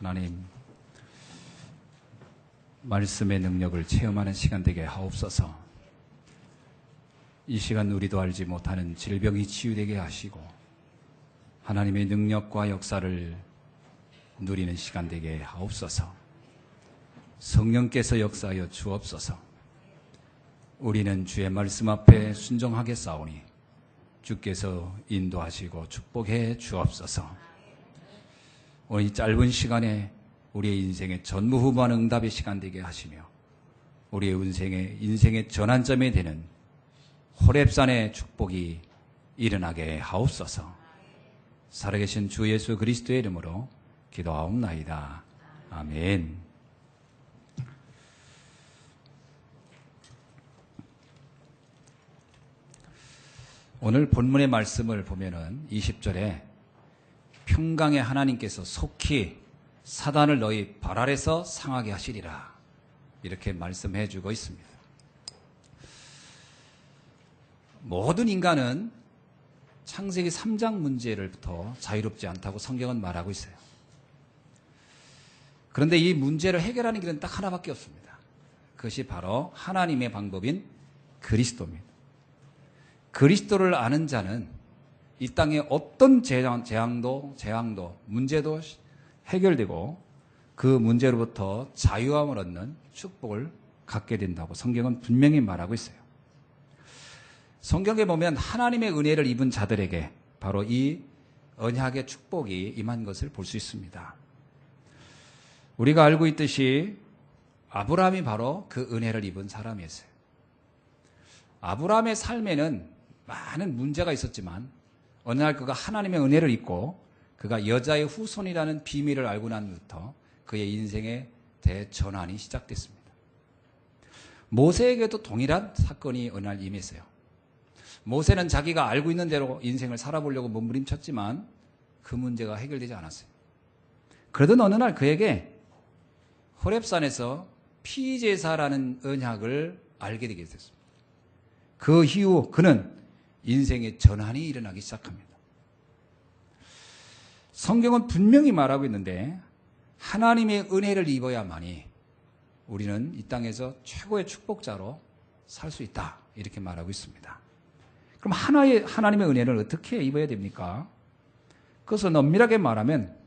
하나님, 말씀의 능력을 체험하는 시간 되게 하옵소서. 이 시간 우리도 알지 못하는 질병이 치유되게 하시고 하나님의 능력과 역사를 누리는 시간 되게 하옵소서. 성령께서 역사하여 주옵소서. 우리는 주의 말씀 앞에 순종하게 싸우니 주께서 인도하시고 축복해 주옵소서. 오늘 이 짧은 시간에 우리의 인생의 전무후무한 응답의 시간 되게 하시며 우리의 인생의 전환점이 되는 호렙산의 축복이 일어나게 하옵소서. 살아계신 주 예수 그리스도의 이름으로 기도하옵나이다. 아멘. 오늘 본문의 말씀을 보면은 20절에 평강의 하나님께서 속히 사단을 너희 발 아래서 상하게 하시리라, 이렇게 말씀해 주고 있습니다. 모든 인간은 창세기 3장 문제로부터 자유롭지 않다고 성경은 말하고 있어요. 그런데 이 문제를 해결하는 길은 딱 하나밖에 없습니다. 그것이 바로 하나님의 방법인 그리스도입니다. 그리스도를 아는 자는 이 땅에 어떤 재앙도 문제도 해결되고 그 문제로부터 자유함을 얻는 축복을 갖게 된다고 성경은 분명히 말하고 있어요. 성경에 보면 하나님의 은혜를 입은 자들에게 바로 이 언약의 축복이 임한 것을 볼 수 있습니다. 우리가 알고 있듯이 아브라함이 바로 그 은혜를 입은 사람이었어요. 아브라함의 삶에는 많은 문제가 있었지만 어느 날 그가 하나님의 은혜를 입고 그가 여자의 후손이라는 비밀을 알고 난 후부터 그의 인생의 대전환이 시작됐습니다. 모세에게도 동일한 사건이 어느 날 임했어요. 모세는 자기가 알고 있는 대로 인생을 살아보려고 몸부림쳤지만 그 문제가 해결되지 않았어요. 그러던 어느 날 그에게 호렙산에서 피제사라는 언약을 알게 되게 됐습니다. 그 이후 그는 인생의 전환이 일어나기 시작합니다. 성경은 분명히 말하고 있는데 하나님의 은혜를 입어야만이 우리는 이 땅에서 최고의 축복자로 살 수 있다, 이렇게 말하고 있습니다. 그럼 하나님의 은혜를 어떻게 입어야 됩니까? 그것은 엄밀하게 말하면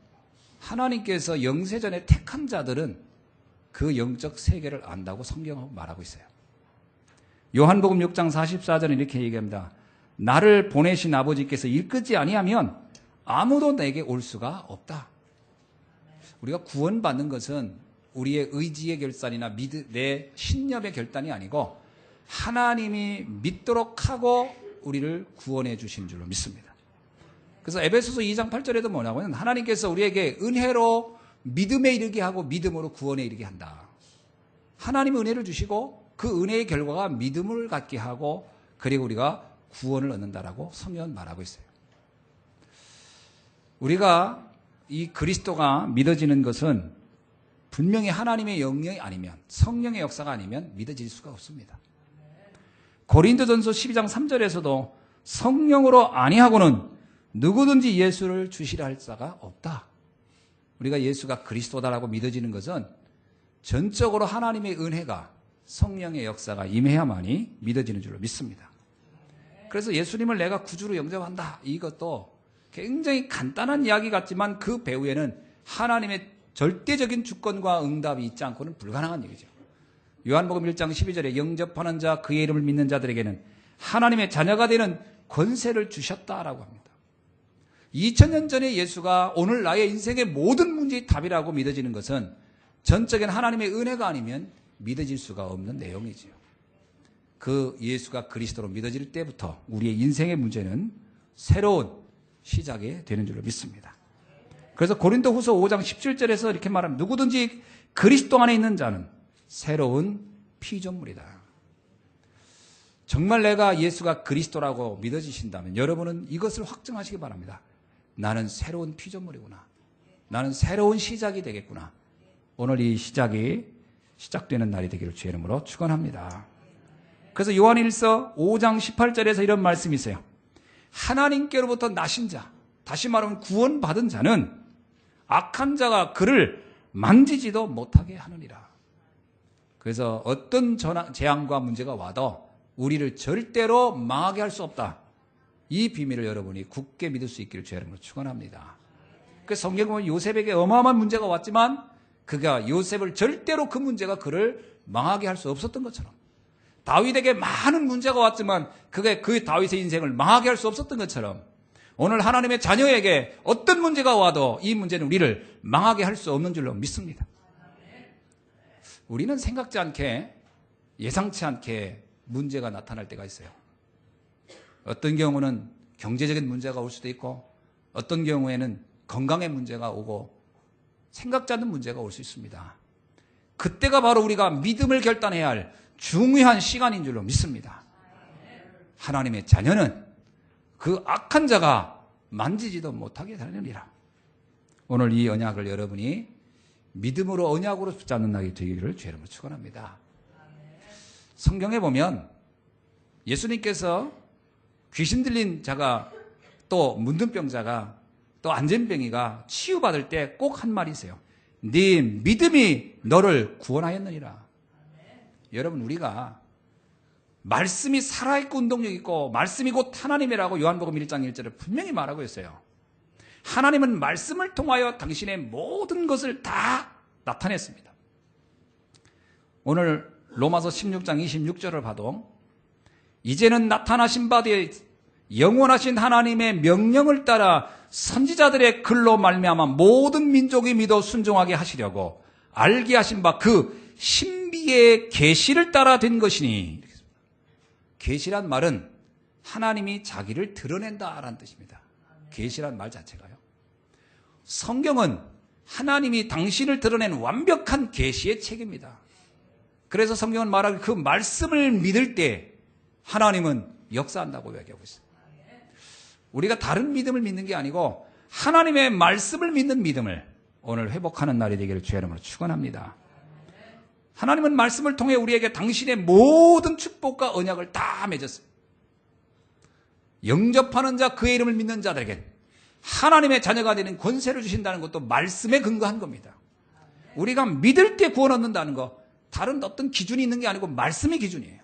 하나님께서 영세전에 택한 자들은 그 영적 세계를 안다고 성경은 말하고 있어요. 요한복음 6장 44절은 이렇게 얘기합니다. 나를 보내신 아버지께서 일끄지 아니하면 아무도 내게 올 수가 없다. 우리가 구원받는 것은 우리의 의지의 결단이나 내 신념의 결단이 아니고 하나님이 믿도록 하고 우리를 구원해 주신 줄로 믿습니다. 그래서 에베소서 2장 8절에도 뭐냐고 하면 하나님께서 우리에게 은혜로 믿음에 이르게 하고 믿음으로 구원에 이르게 한다. 하나님이 은혜를 주시고 그 은혜의 결과가 믿음을 갖게 하고 그리고 우리가 구원을 얻는다라고 성경은 말하고 있어요. 우리가 이 그리스도가 믿어지는 것은 분명히 하나님의 영역이 아니면, 성령의 역사가 아니면 믿어질 수가 없습니다. 고린도전서 12장 3절에서도 성령으로 아니하고는 누구든지 예수를 주시라 할 자가 없다. 우리가 예수가 그리스도다라고 믿어지는 것은 전적으로 하나님의 은혜가, 성령의 역사가 임해야만이 믿어지는 줄로 믿습니다. 그래서 예수님을 내가 구주로 영접한다, 이것도 굉장히 간단한 이야기 같지만 그 배후에는 하나님의 절대적인 주권과 응답이 있지 않고는 불가능한 얘기죠. 요한복음 1장 12절에 영접하는 자, 그의 이름을 믿는 자들에게는 하나님의 자녀가 되는 권세를 주셨다라고 합니다. 2000년 전에 예수가 오늘 나의 인생의 모든 문제의 답이라고 믿어지는 것은 전적인 하나님의 은혜가 아니면 믿어질 수가 없는 내용이지요. 그 예수가 그리스도로 믿어질 때부터 우리의 인생의 문제는 새로운 시작이 되는 줄로 믿습니다. 그래서 고린도후서 5장 17절에서 이렇게 말합니다. 누구든지 그리스도 안에 있는 자는 새로운 피조물이다. 정말 내가 예수가 그리스도라고 믿어지신다면 여러분은 이것을 확증하시기 바랍니다. 나는 새로운 피조물이구나. 나는 새로운 시작이 되겠구나. 오늘 이 시작이 시작되는 날이 되기를 주의 이름으로 축원합니다. 그래서 요한일서 5장 18절에서 이런 말씀이 있어요. 하나님께로부터 나신 자, 다시 말하면 구원받은 자는 악한 자가 그를 만지지도 못하게 하느니라. 그래서 어떤 재앙과 문제가 와도 우리를 절대로 망하게 할 수 없다. 이 비밀을 여러분이 굳게 믿을 수 있기를 주의 이름으로 축원합니다. 그 성경에 보면 요셉에게 어마어마한 문제가 왔지만 그가 요셉을 절대로 그 문제가 그를 망하게 할 수 없었던 것처럼, 다윗에게 많은 문제가 왔지만 그게 그 다윗의 인생을 망하게 할 수 없었던 것처럼, 오늘 하나님의 자녀에게 어떤 문제가 와도 이 문제는 우리를 망하게 할 수 없는 줄로 믿습니다. 우리는 생각지 않게, 예상치 않게 문제가 나타날 때가 있어요. 어떤 경우는 경제적인 문제가 올 수도 있고, 어떤 경우에는 건강의 문제가 오고, 생각지 않는 문제가 올 수 있습니다. 그때가 바로 우리가 믿음을 결단해야 할 중요한 시간인 줄로 믿습니다. 하나님의 자녀는 그 악한 자가 만지지도 못하게 하느니라. 오늘 이 언약을 여러분이 믿음으로 언약으로 붙잡는 날이 되기를 주의 이름으로 축원합니다. 성경에 보면 예수님께서 귀신 들린 자가, 또 문둥병자가, 또 안전병이가 치유받을 때 꼭 한 말이 있어요. 네 믿음이 너를 구원하였느니라. 여러분, 우리가 말씀이 살아있고 운동력 있고 말씀이 곧 하나님이라고 요한복음 1장 1절에 분명히 말하고 있어요. 하나님은 말씀을 통하여 당신의 모든 것을 다 나타냈습니다. 오늘 로마서 16장 26절을 봐도 이제는 나타나신 바 되어 영원하신 하나님의 명령을 따라 선지자들의 글로 말미암아 모든 민족이 믿어 순종하게 하시려고 알게 하신 바 그 신비의 계시를 따라 된 것이니. 계시란 말은 하나님이 자기를 드러낸다라는 뜻입니다. 계시란 말 자체가요. 성경은 하나님이 당신을 드러낸 완벽한 계시의 책입니다. 그래서 성경은 말하기 그 말씀을 믿을 때 하나님은 역사한다고 이야기하고 있어요. 우리가 다른 믿음을 믿는 게 아니고 하나님의 말씀을 믿는 믿음을 오늘 회복하는 날이 되기를 주의 이름으로 축원합니다. 하나님은 말씀을 통해 우리에게 당신의 모든 축복과 언약을 다 맺었어요. 영접하는 자, 그의 이름을 믿는 자들에게 하나님의 자녀가 되는 권세를 주신다는 것도 말씀에 근거한 겁니다. 우리가 믿을 때 구원 얻는다는 거, 다른 어떤 기준이 있는 게 아니고 말씀의 기준이에요.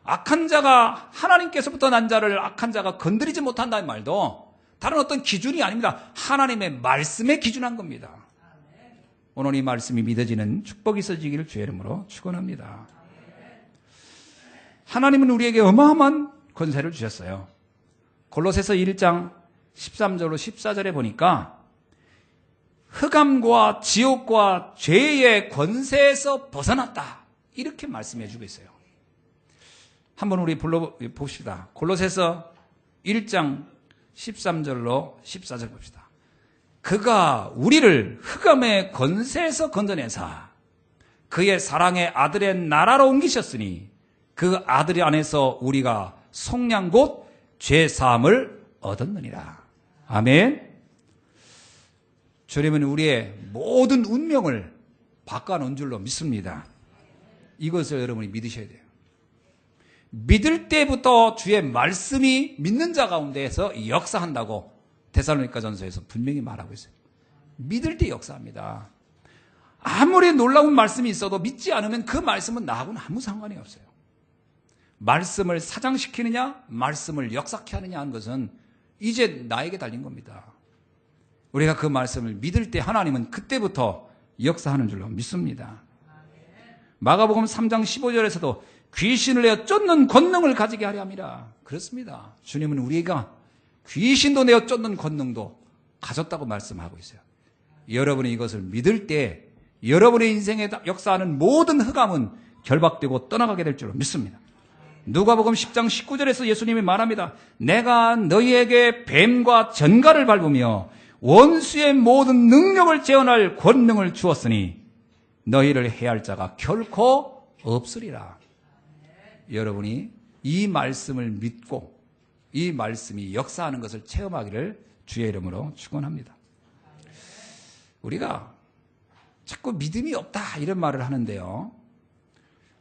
악한 자가, 하나님께서부터 난 자를 악한 자가 건드리지 못한다는 말도 다른 어떤 기준이 아닙니다. 하나님의 말씀에 기준한 겁니다. 오늘 이 말씀이 믿어지는 축복이 있어지기를 주의 이름으로 축원합니다. 하나님은 우리에게 어마어마한 권세를 주셨어요. 골로새서 1장 13절로 14절에 보니까 흑암과 지옥과 죄의 권세에서 벗어났다, 이렇게 말씀해 주고 있어요. 한번 우리 불러봅시다. 골로새서 1장 13절로 14절 봅시다. 그가 우리를 흑암의 권세에서 건져내사 그의 사랑의 아들의 나라로 옮기셨으니 그 아들 안에서 우리가 속량 곧 죄사함을 얻었느니라. 아멘. 주님은 우리의 모든 운명을 바꿔놓은 줄로 믿습니다. 이것을 여러분이 믿으셔야 돼요. 믿을 때부터 주의 말씀이 믿는 자 가운데에서 역사한다고 데살로니가전서에서 분명히 말하고 있어요. 믿을 때 역사합니다. 아무리 놀라운 말씀이 있어도 믿지 않으면 그 말씀은 나하고는 아무 상관이 없어요. 말씀을 사장시키느냐, 말씀을 역사케 하느냐 하는 것은 이제 나에게 달린 겁니다. 우리가 그 말씀을 믿을 때 하나님은 그때부터 역사하는 줄로 믿습니다. 마가복음 3장 15절에서도 귀신을 내어 쫓는 권능을 가지게 하려 함이라. 그렇습니다. 주님은 우리가 귀신도 내어 쫓는 권능도 가졌다고 말씀하고 있어요. 여러분이 이것을 믿을 때 여러분의 인생에 역사하는 모든 흑암은 결박되고 떠나가게 될 줄로 믿습니다. 누가복음 10장 19절에서 예수님이 말합니다. 내가 너희에게 뱀과 전갈을 밟으며 원수의 모든 능력을 제어할 권능을 주었으니 너희를 해할 자가 결코 없으리라. 여러분이 이 말씀을 믿고 이 말씀이 역사하는 것을 체험하기를 주의 이름으로 축원합니다. 우리가 자꾸 믿음이 없다 이런 말을 하는데요,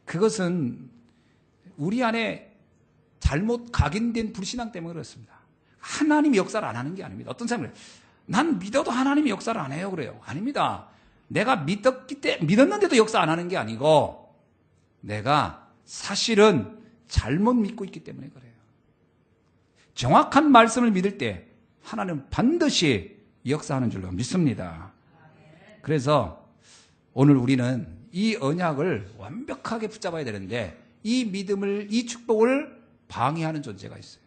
그것은 우리 안에 잘못 각인된 불신앙 때문에 그렇습니다. 하나님이 역사를 안 하는 게 아닙니다. 어떤 사람은 난 믿어도 하나님이 역사를 안 해요. 그래요. 아닙니다. 내가 믿었는데도 역사 안 하는 게 아니고 내가 사실은 잘못 믿고 있기 때문에 그래요. 정확한 말씀을 믿을 때 하나님은 반드시 역사하는 줄로 믿습니다. 그래서 오늘 우리는 이 언약을 완벽하게 붙잡아야 되는데 이 믿음을, 이 축복을 방해하는 존재가 있어요.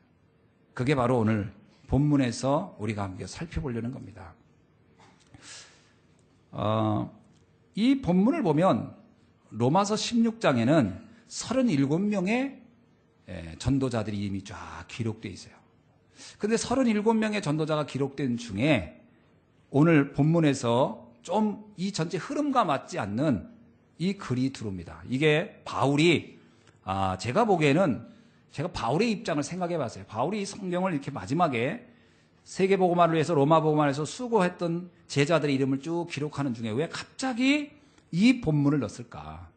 그게 바로 오늘 본문에서 우리가 함께 살펴보려는 겁니다. 이 본문을 보면 로마서 16장에는 37명의 전도자들이 이미 쫙 기록되어 있어요. 그런데 37명의 전도자가 기록된 중에 오늘 본문에서 좀 이 전체 흐름과 맞지 않는 이 글이 들어옵니다. 이게 바울이 제가 보기에는 제가 바울의 입장을 생각해 봤어요. 바울이 성경을 이렇게 마지막에 세계복음화를 위해서 로마복음화에서 수고했던 제자들의 이름을 쭉 기록하는 중에 왜 갑자기 이 본문을 넣었을까?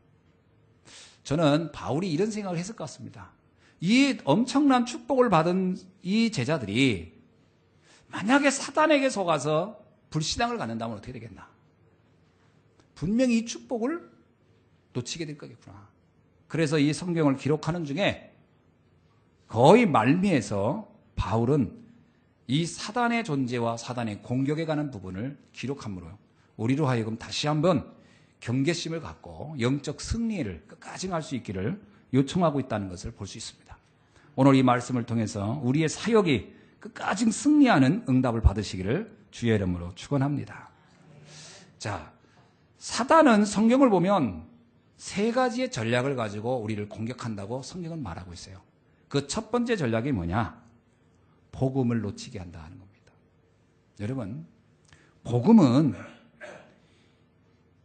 저는 바울이 이런 생각을 했을 것 같습니다. 이 엄청난 축복을 받은 이 제자들이 만약에 사단에게 속아서 불신앙을 갖는다면 어떻게 되겠나? 분명히 이 축복을 놓치게 될 거겠구나. 그래서 이 성경을 기록하는 중에 거의 말미에서 바울은 이 사단의 존재와 사단의 공격에 관한 부분을 기록함으로 우리로 하여금 다시 한번 경계심을 갖고 영적 승리를 끝까지 갈 수 있기를 요청하고 있다는 것을 볼 수 있습니다. 오늘 이 말씀을 통해서 우리의 사역이 끝까지 승리하는 응답을 받으시기를 주의 이름으로 축원합니다. 자, 사단은 성경을 보면 세 가지의 전략을 가지고 우리를 공격한다고 성경은 말하고 있어요. 그 첫 번째 전략이 뭐냐? 복음을 놓치게 한다 하는 겁니다. 여러분, 복음은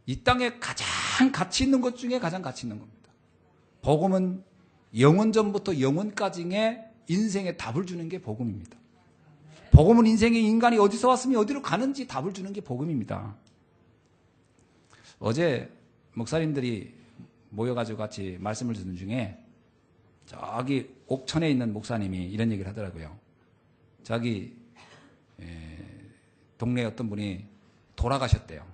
이 땅에 가장 가치 있는 것 중에 가장 가치 있는 겁니다. 복음은 영원전부터 영원까지의 인생에 답을 주는 게 복음입니다. 복음은 인생의 인간이 어디서 왔으면 어디로 가는지 답을 주는 게 복음입니다. 어제 목사님들이 모여가지고 같이 말씀을 듣는 중에 저기 옥천에 있는 목사님이 이런 얘기를 하더라고요. 자기 동네에 어떤 분이 돌아가셨대요.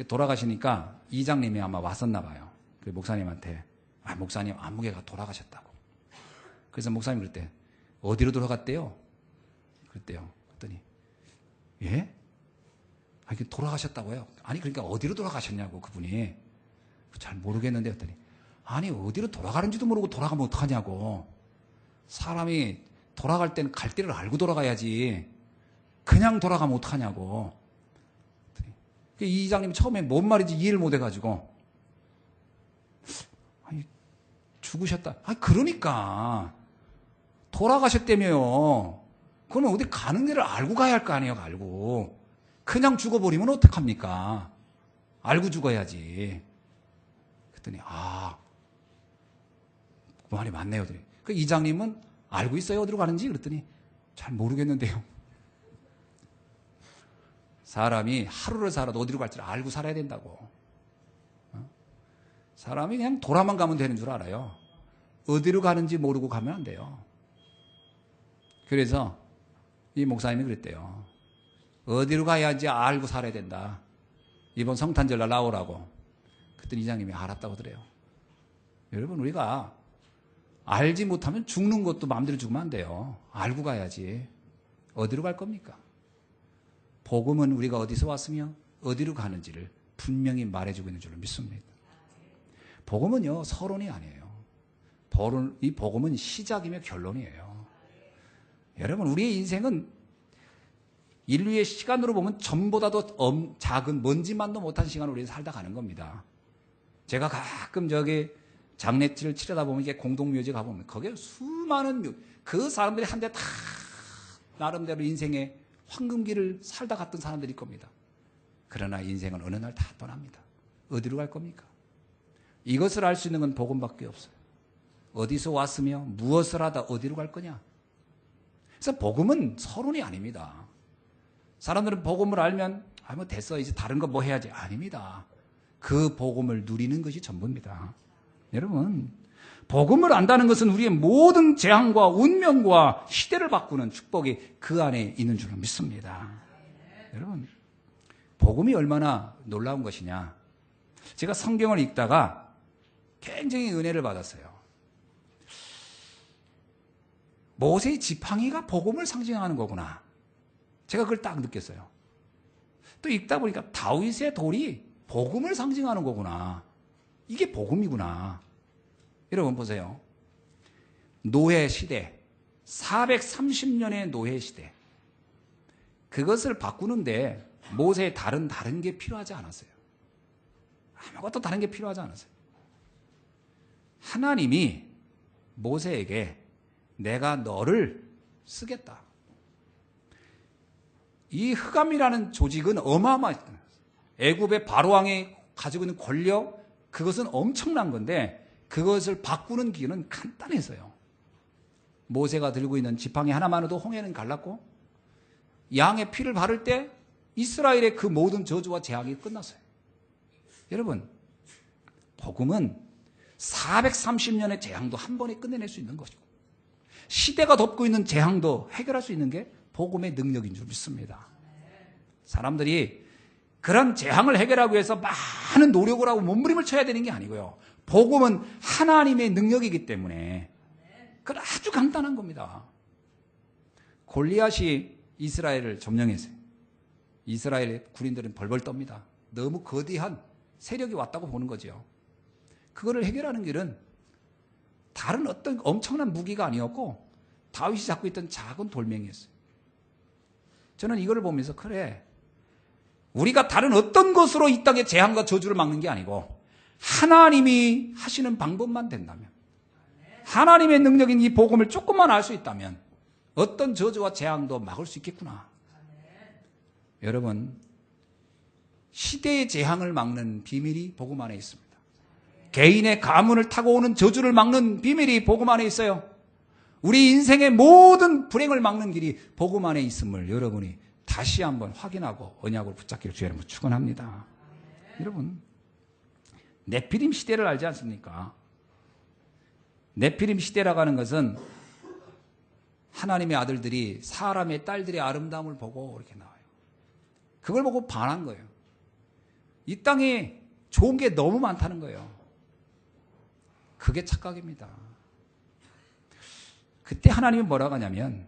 돌아가시니까 이장님이 아마 왔었나 봐요. 그 목사님한테 목사님 아무개가 돌아가셨다고. 그래서 목사님 그랬대. 어디로 돌아갔대요? 그랬대요. 그랬더니 예? 이게 돌아가셨다고요? 아니 그러니까 어디로 돌아가셨냐고 그분이. 잘 모르겠는데 했더니 아니 어디로 돌아가는지도 모르고 돌아가면 어떡하냐고. 사람이 돌아갈 때는 갈 길을 알고 돌아가야지 그냥 돌아가면 어떡하냐고. 이 이장님이 처음에 뭔 말인지 이해를 못 해가지고 아니 죽으셨다. 아니 그러니까 돌아가셨다며요. 그러면 어디 가는 길을 알고 가야 할 거 아니에요. 알고 그냥 죽어버리면 어떡합니까? 알고 죽어야지. 그랬더니 그 말이 맞네요. 그 이장님은 알고 있어요 어디로 가는지? 그랬더니 잘 모르겠는데요. 사람이 하루를 살아도 어디로 갈지를 알고 살아야 된다고. 사람이 그냥 돌아만 가면 되는 줄 알아요. 어디로 가는지 모르고 가면 안 돼요. 그래서 이 목사님이 그랬대요. 어디로 가야지 알고 살아야 된다. 이번 성탄절날 나오라고. 그랬더니 이장님이 알았다고 그래요. 여러분 우리가 알지 못하면 죽는 것도 마음대로 죽으면 안 돼요. 알고 가야지. 어디로 갈 겁니까? 복음은 우리가 어디서 왔으며 어디로 가는지를 분명히 말해주고 있는 줄로 믿습니다. 복음은요 서론이 아니에요. 이 복음은 시작이며 결론이에요. 여러분 우리의 인생은 인류의 시간으로 보면 전보다도 작은 먼지만도 못한 시간을 우리는 살다 가는 겁니다. 제가 가끔 저기 장례지를 치르다 보면 이게 공동묘지 가보면 거기에 수많은 그 사람들이 한데 다 나름대로 인생의 황금기를 살다 갔던 사람들일 겁니다. 그러나 인생은 어느 날 다 떠납니다. 어디로 갈 겁니까? 이것을 알 수 있는 건 복음밖에 없어요. 어디서 왔으며 무엇을 하다 어디로 갈 거냐? 그래서 복음은 서론이 아닙니다. 사람들은 복음을 알면 뭐 됐어 이제 다른 거 뭐 해야지. 아닙니다. 그 복음을 누리는 것이 전부입니다. 여러분 복음을 안다는 것은 우리의 모든 재앙과 운명과 시대를 바꾸는 축복이 그 안에 있는 줄로 믿습니다. 여러분, 복음이 얼마나 놀라운 것이냐. 제가 성경을 읽다가 굉장히 은혜를 받았어요. 모세의 지팡이가 복음을 상징하는 거구나. 제가 그걸 딱 느꼈어요. 또 읽다 보니까 다윗의 돌이 복음을 상징하는 거구나. 이게 복음이구나. 여러분 보세요. 노예 시대, 430년의 노예 시대. 그것을 바꾸는데 모세의 다른 게 필요하지 않았어요. 아무것도 다른 게 필요하지 않았어요. 하나님이 모세에게 내가 너를 쓰겠다. 이 흑암이라는 조직은 어마어마했어요. 애굽의 바로왕이 가지고 있는 권력, 그것은 엄청난 건데 그것을 바꾸는 길은 간단했어요. 모세가 들고 있는 지팡이 하나만으로도 홍해는 갈랐고 양의 피를 바를 때 이스라엘의 그 모든 저주와 재앙이 끝났어요. 여러분, 복음은 430년의 재앙도 한 번에 끝내낼 수 있는 것이고 시대가 덮고 있는 재앙도 해결할 수 있는 게 복음의 능력인 줄 믿습니다. 사람들이 그런 재앙을 해결하기 위해서 많은 노력을 하고 몸부림을 쳐야 되는 게 아니고요. 복음은 하나님의 능력이기 때문에 그건 아주 간단한 겁니다. 골리앗이 이스라엘을 점령했어요. 이스라엘의 군인들은 벌벌 떱니다. 너무 거대한 세력이 왔다고 보는 거죠. 그거를 해결하는 길은 다른 어떤 엄청난 무기가 아니었고 다윗이 잡고 있던 작은 돌멩이였어요. 저는 이걸 보면서 그래, 우리가 다른 어떤 것으로 이 땅의 재앙과 저주를 막는 게 아니고 하나님이 하시는 방법만 된다면, 하나님의 능력인 이 복음을 조금만 알 수 있다면 어떤 저주와 재앙도 막을 수 있겠구나. 여러분, 시대의 재앙을 막는 비밀이 복음 안에 있습니다. 개인의 가문을 타고 오는 저주를 막는 비밀이 복음 안에 있어요. 우리 인생의 모든 불행을 막는 길이 복음 안에 있음을 여러분이 다시 한번 확인하고 언약을 붙잡기를 주의 이름으로 축원합니다. 여러분, 네피림 시대를 알지 않습니까? 네피림 시대라고 하는 것은 하나님의 아들들이 사람의 딸들의 아름다움을 보고 이렇게 나와요. 그걸 보고 반한 거예요. 이 땅에 좋은 게 너무 많다는 거예요. 그게 착각입니다. 그때 하나님이 뭐라고 하냐면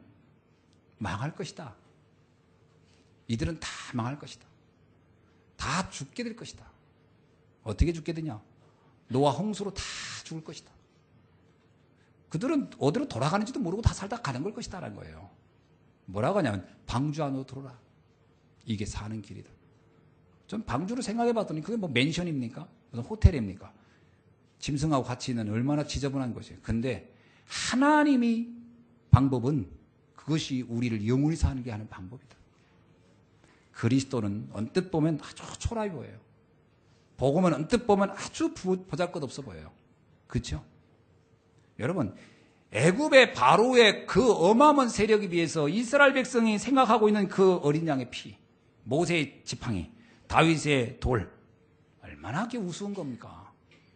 망할 것이다. 이들은 다 망할 것이다. 다 죽게 될 것이다. 어떻게 죽게 되냐? 노아 홍수로 다 죽을 것이다. 그들은 어디로 돌아가는지도 모르고 다 살다 가는 걸 것이다 라는 거예요. 뭐라고 하냐면 방주 안으로 들어라. 이게 사는 길이다. 전 방주를 생각해 봤더니 그게 뭐 맨션입니까? 무슨 호텔입니까? 짐승하고 같이 있는 얼마나 지저분한 것이에요. 근데 하나님이 방법은 그것이 우리를 영원히 살게 하는 방법이다. 그리스도는 언뜻 보면 아주 초라해 보여요. 복음은 언뜻 보면 아주 보잘것없어 보여요. 그렇죠? 여러분, 애굽의 바로의 그 어마어마한 세력에 비해서 이스라엘 백성이 생각하고 있는 그 어린 양의 피, 모세의 지팡이, 다윗의 돌, 얼마나 우스운 겁니까?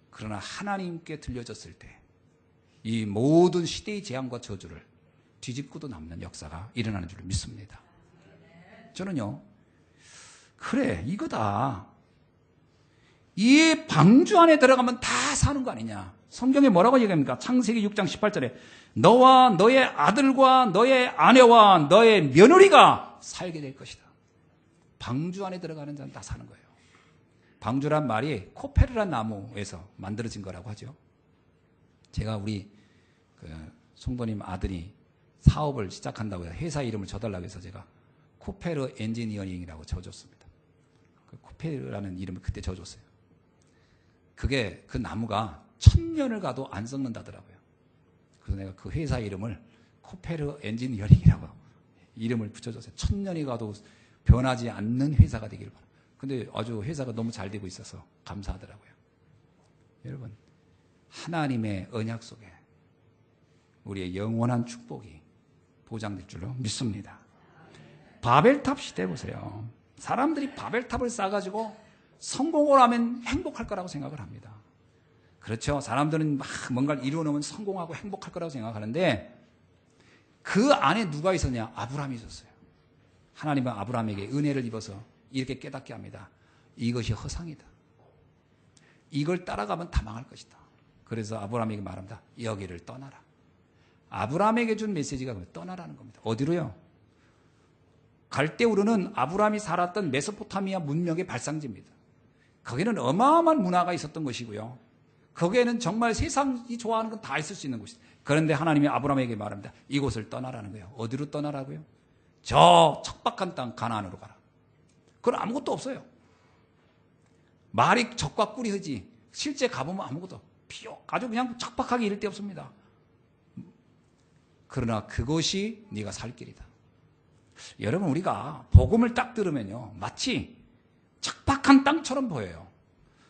그러나 하나님께 들려졌을 때 이 모든 시대의 재앙과 저주를 뒤집고도 남는 역사가 일어나는 줄 믿습니다. 저는요, 그래, 이거다. 이 방주 안에 들어가면 다 사는 거 아니냐. 성경에 뭐라고 얘기합니까? 창세기 6장 18절에 너와 너의 아들과 너의 아내와 너의 며느리가 살게 될 것이다. 방주 안에 들어가는 자는 다 사는 거예요. 방주란 말이 코페르란 나무에서 만들어진 거라고 하죠. 제가 우리 송도님 아들이 사업을 시작한다고 해서 회사 이름을 줘달라고 해서 제가 코페르 엔지니어링이라고 줘줬습니다. 그 코페르라는 이름을 그때 줘줬어요. 그게 그 나무가 1000년을 가도 안 썩는다더라고요. 그래서 내가 그 회사 이름을 코페르 엔지니어링이라고 이름을 붙여줬어요. 1000년이 가도 변하지 않는 회사가 되기를 바랍니다. 근데 아주 회사가 너무 잘 되고 있어서 감사하더라고요. 여러분, 하나님의 언약 속에 우리의 영원한 축복이 보장될 줄로 믿습니다. 바벨탑 시대 보세요. 사람들이 바벨탑을 쌓아가지고 성공을 하면 행복할 거라고 생각을 합니다. 그렇죠. 사람들은 막 뭔가를 이루어놓으면 성공하고 행복할 거라고 생각하는데 그 안에 누가 있었냐? 아브라함이 있었어요. 하나님은 아브라함에게 은혜를 입어서 이렇게 깨닫게 합니다. 이것이 허상이다. 이걸 따라가면 다 망할 것이다. 그래서 아브라함에게 말합니다. 여기를 떠나라. 아브라함에게 준 메시지가 떠나라는 겁니다. 어디로요? 갈대우르는 아브라함이 살았던 메소포타미아 문명의 발상지입니다. 거기는 어마어마한 문화가 있었던 것이고요. 거기에는 정말 세상이 좋아하는 건 다 있을 수 있는 곳이다. 그런데 하나님이 아브라함에게 말합니다. 이곳을 떠나라는 거예요. 어디로 떠나라고요? 저 척박한 땅 가나안으로 가라. 그건 아무것도 없어요. 말이 적과 꿀이 흐지 실제 가보면 아무것도 비옥 아주 그냥 척박하게 이를 데 없습니다. 그러나 그것이 네가 살 길이다. 여러분 우리가 복음을 딱 들으면요 마치 척박한 땅처럼 보여요.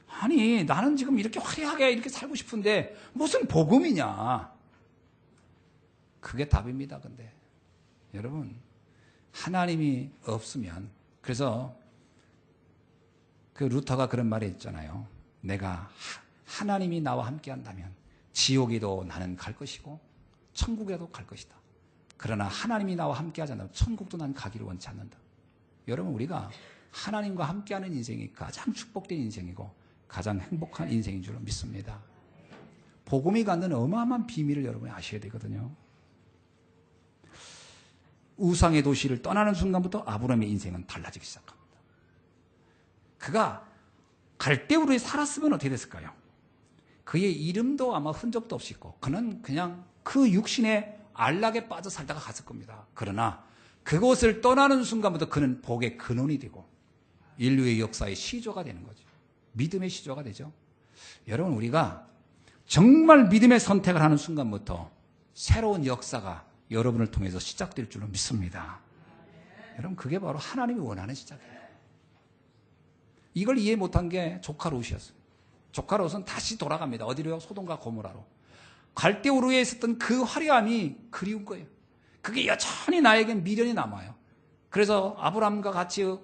아니 나는 지금 이렇게 화려하게 이렇게 살고 싶은데 무슨 복음이냐. 그게 답입니다. 근데 여러분 하나님이 없으면 그래서 그 루터가 그런 말이 있잖아요. 내가 하나님이 나와 함께 한다면 지옥에도 나는 갈 것이고 천국에도 갈 것이다. 그러나 하나님이 나와 함께 하지 않는다면 천국도 난 가기를 원치 않는다. 여러분 우리가 하나님과 함께하는 인생이 가장 축복된 인생이고 가장 행복한 인생인 줄 믿습니다. 복음이 갖는 어마어마한 비밀을 여러분이 아셔야 되거든요. 우상의 도시를 떠나는 순간부터 아브라함의 인생은 달라지기 시작합니다. 그가 갈대우르에 살았으면 어떻게 됐을까요? 그의 이름도 아마 흔적도 없이 있고 그는 그냥 그 육신의 안락에 빠져 살다가 갔을 겁니다. 그러나 그곳을 떠나는 순간부터 그는 복의 근원이 되고 인류의 역사의 시조가 되는 거죠. 믿음의 시조가 되죠. 여러분 우리가 정말 믿음의 선택을 하는 순간부터 새로운 역사가 여러분을 통해서 시작될 줄로 믿습니다. 여러분 그게 바로 하나님이 원하는 시작이에요. 이걸 이해 못한 게 조카 롯이었어요. 조카 롯은 다시 돌아갑니다. 어디로요? 소돔과 고모라로. 갈대우르에 있었던 그 화려함이 그리운 거예요. 그게 여전히 나에겐 미련이 남아요. 그래서 아브라함과 같이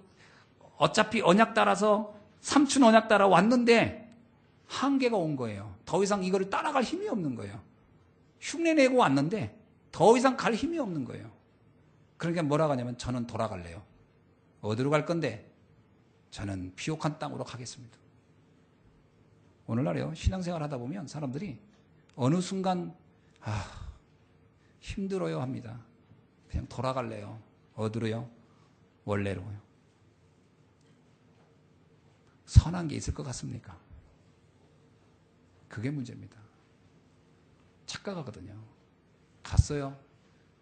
어차피 언약 따라서 삼촌 언약 따라 왔는데 한계가 온 거예요. 더 이상 이거를 따라갈 힘이 없는 거예요. 흉내내고 왔는데 더 이상 갈 힘이 없는 거예요. 그러니까 뭐라고 하냐면 저는 돌아갈래요. 어디로 갈 건데? 저는 비옥한 땅으로 가겠습니다. 오늘날요 신앙생활 하다 보면 사람들이 어느 순간 힘들어요 합니다. 그냥 돌아갈래요. 어디로요? 원래로요. 선한 게 있을 것 같습니까? 그게 문제입니다. 착각하거든요. 갔어요.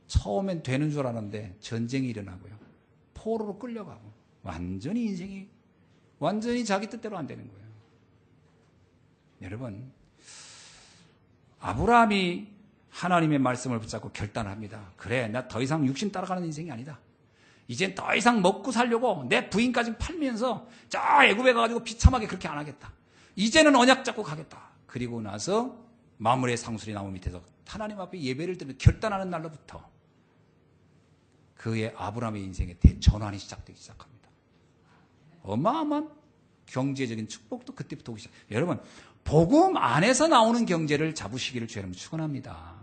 처음엔 되는 줄 알았는데 전쟁이 일어나고요. 포로로 끌려가고 완전히 인생이 완전히 자기 뜻대로 안 되는 거예요. 여러분 아브라함이 하나님의 말씀을 붙잡고 결단을 합니다. 그래 나 더 이상 육신 따라가는 인생이 아니다. 이젠 더 이상 먹고 살려고 내 부인까지 팔면서 저 애굽에 가가지고 비참하게 그렇게 안 하겠다. 이제는 언약 잡고 가겠다. 그리고 나서 마므레 상수리 나무 밑에서 하나님 앞에 예배를 드리며 결단하는 날로부터 그의 아브라함의 인생의 대전환이 시작되기 시작합니다. 어마어마한 경제적인 축복도 그때부터 오기 시작. 여러분 복음 안에서 나오는 경제를 잡으시기를 주의 이름으로 축원합니다.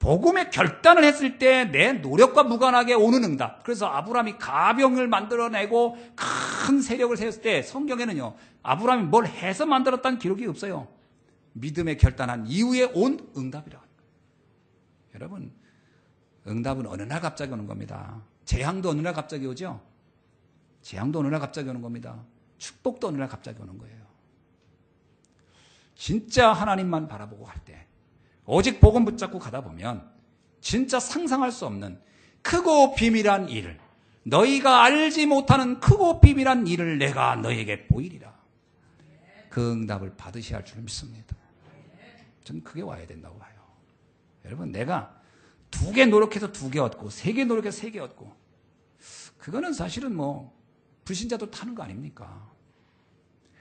복음의 결단을 했을 때 내 노력과 무관하게 오는 응답. 그래서 아브라함이 가병을 만들어내고 큰 세력을 세웠을 때 성경에는요 아브라함이 뭘 해서 만들었다는 기록이 없어요. 믿음에 결단한 이후에 온 응답이라고. 여러분 응답은 어느 날 갑자기 오는 겁니다. 재앙도 어느 날 갑자기 오죠. 재앙도 어느 날 갑자기 오는 겁니다. 축복도 어느 날 갑자기 오는 거예요. 진짜 하나님만 바라보고 갈 때 오직 복음 붙잡고 가다 보면 진짜 상상할 수 없는 크고 비밀한 일을 너희가 알지 못하는 크고 비밀한 일을 내가 너희에게 보이리라. 그 응답을 받으셔야 할 줄 믿습니다. 저는 그게 와야 된다고 봐요. 여러분 내가 2개 노력해서 2개 얻고 3개 노력해서 3개 얻고 그거는 사실은 뭐 불신자도 타는 거 아닙니까?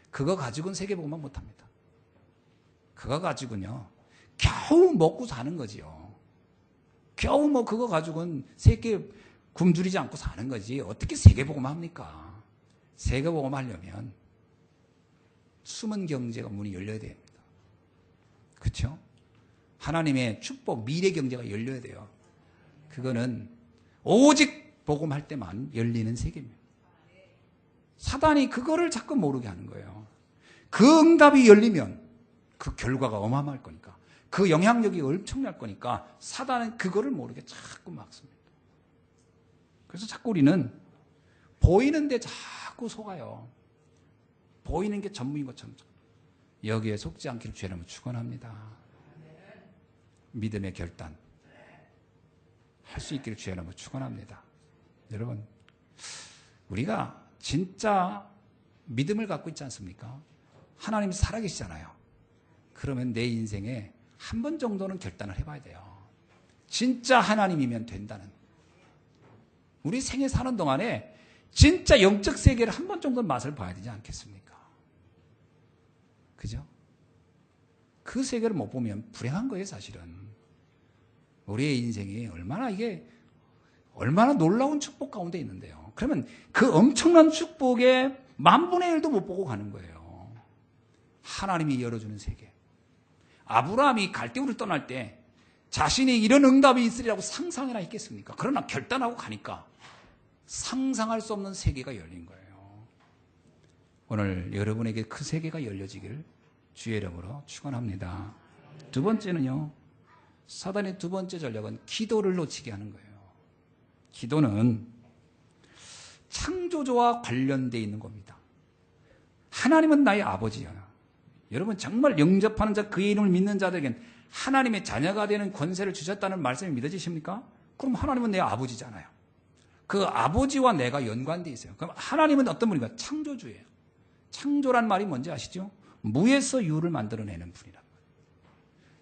그거 가지고는 세계복음만 못합니다. 그거 가지고는요 겨우 먹고 사는 거지요. 겨우 뭐 그거 가지고는 세계 굶주리지 않고 사는 거지 어떻게 세계복음 합니까? 세계복음 하려면 숨은 경제가 문이 열려야 됩니다. 그렇죠? 하나님의 축복 미래 경제가 열려야 돼요. 그거는 오직 복음할 때만 열리는 세계입니다. 사단이 그거를 자꾸 모르게 하는 거예요. 그 응답이 열리면 그 결과가 어마어마할 거니까, 그 영향력이 엄청날 거니까 사단은 그거를 모르게 자꾸 막습니다. 그래서 자꾸 우리는 보이는데 자꾸 속아요. 보이는 게 전부인 것처럼. 여기에 속지 않기를 주의 이름으로 축원합니다. 믿음의 결단 할 수 있기를 주의 이름으로 축원합니다. 여러분, 우리가 진짜 믿음을 갖고 있지 않습니까? 하나님이 살아계시잖아요. 그러면 내 인생에 한 번 정도는 결단을 해봐야 돼요. 진짜 하나님이면 된다는. 우리 생애 사는 동안에 진짜 영적 세계를 한 번 정도는 맛을 봐야 되지 않겠습니까? 그죠? 그 세계를 못 보면 불행한 거예요, 사실은. 우리의 인생이 얼마나 놀라운 축복 가운데 있는데요. 그러면 그 엄청난 축복의 10,000,000,000도 못 보고 가는 거예요. 하나님이 열어주는 세계. 아브라함이 갈대우를 떠날 때 자신이 이런 응답이 있으리라고 상상이나 했겠습니까? 그러나 결단하고 가니까 상상할 수 없는 세계가 열린 거예요. 오늘 여러분에게 그 세계가 열려지기를 주의 이름으로 축원합니다. 두 번째는요, 사단의 두 번째 전략은 기도를 놓치게 하는 거예요. 기도는 창조주와 관련되어 있는 겁니다. 하나님은 나의 아버지야. 여러분, 정말 영접하는 자, 그의 이름을 믿는 자들에겐 하나님의 자녀가 되는 권세를 주셨다는 말씀이 믿어지십니까? 그럼 하나님은 내 아버지잖아요. 그 아버지와 내가 연관되어 있어요. 그럼 하나님은 어떤 분인가? 창조주예요. 창조란 말이 뭔지 아시죠? 무에서 유를 만들어내는 분이란 말이에요.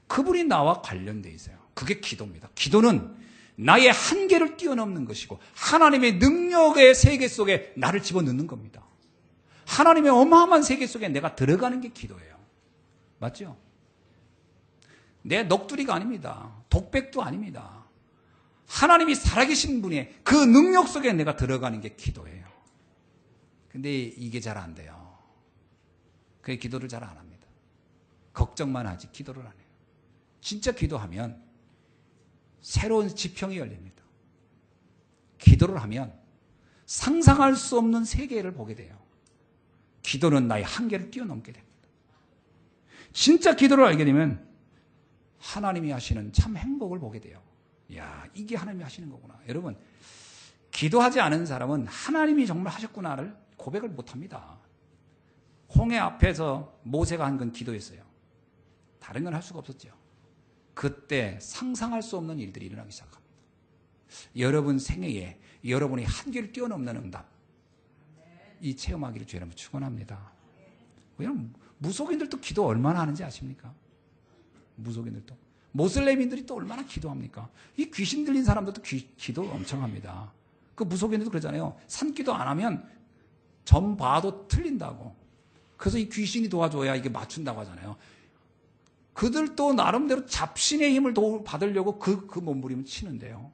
그분이 나와 관련되어 있어요. 그게 기도입니다. 기도는 나의 한계를 뛰어넘는 것이고 하나님의 능력의 세계 속에 나를 집어넣는 겁니다. 하나님의 어마어마한 세계 속에 내가 들어가는 게 기도예요. 맞죠? 내 넋두리가 아닙니다. 독백도 아닙니다. 하나님이 살아계신 분의 그 능력 속에 내가 들어가는 게 기도예요. 근데 이게 잘 안 돼요. 그 기도를 잘 안 합니다. 걱정만 하지 기도를 안 해요. 진짜 기도하면 새로운 지평이 열립니다. 기도를 하면 상상할 수 없는 세계를 보게 돼요. 기도는 나의 한계를 뛰어넘게 됩니다. 진짜 기도를 알게 되면 하나님이 하시는 참 행복을 보게 돼요. 이야, 이게 하나님이 하시는 거구나. 여러분, 기도하지 않은 사람은 하나님이 정말 하셨구나를 고백을 못합니다. 홍해 앞에서 모세가 한 건 기도였어요. 다른 건 할 수가 없었죠. 그때 상상할 수 없는 일들이 일어나기 시작합니다. 여러분 생애에 여러분의 한계를 뛰어넘는 응답, 이 체험하기를 주의 이름으로 축원합니다. 왜냐하면 무속인들도 기도 얼마나 하는지 아십니까? 무속인들도. 모슬렘인들이 또 얼마나 기도합니까? 이 귀신 들린 사람들도 기도 엄청 합니다. 그 무속인들도 그러잖아요. 산기도 안 하면 점 봐도 틀린다고. 그래서 이 귀신이 도와줘야 이게 맞춘다고 하잖아요. 그들도 나름대로 잡신의 힘을 받으려고 그 몸부림을 치는데요.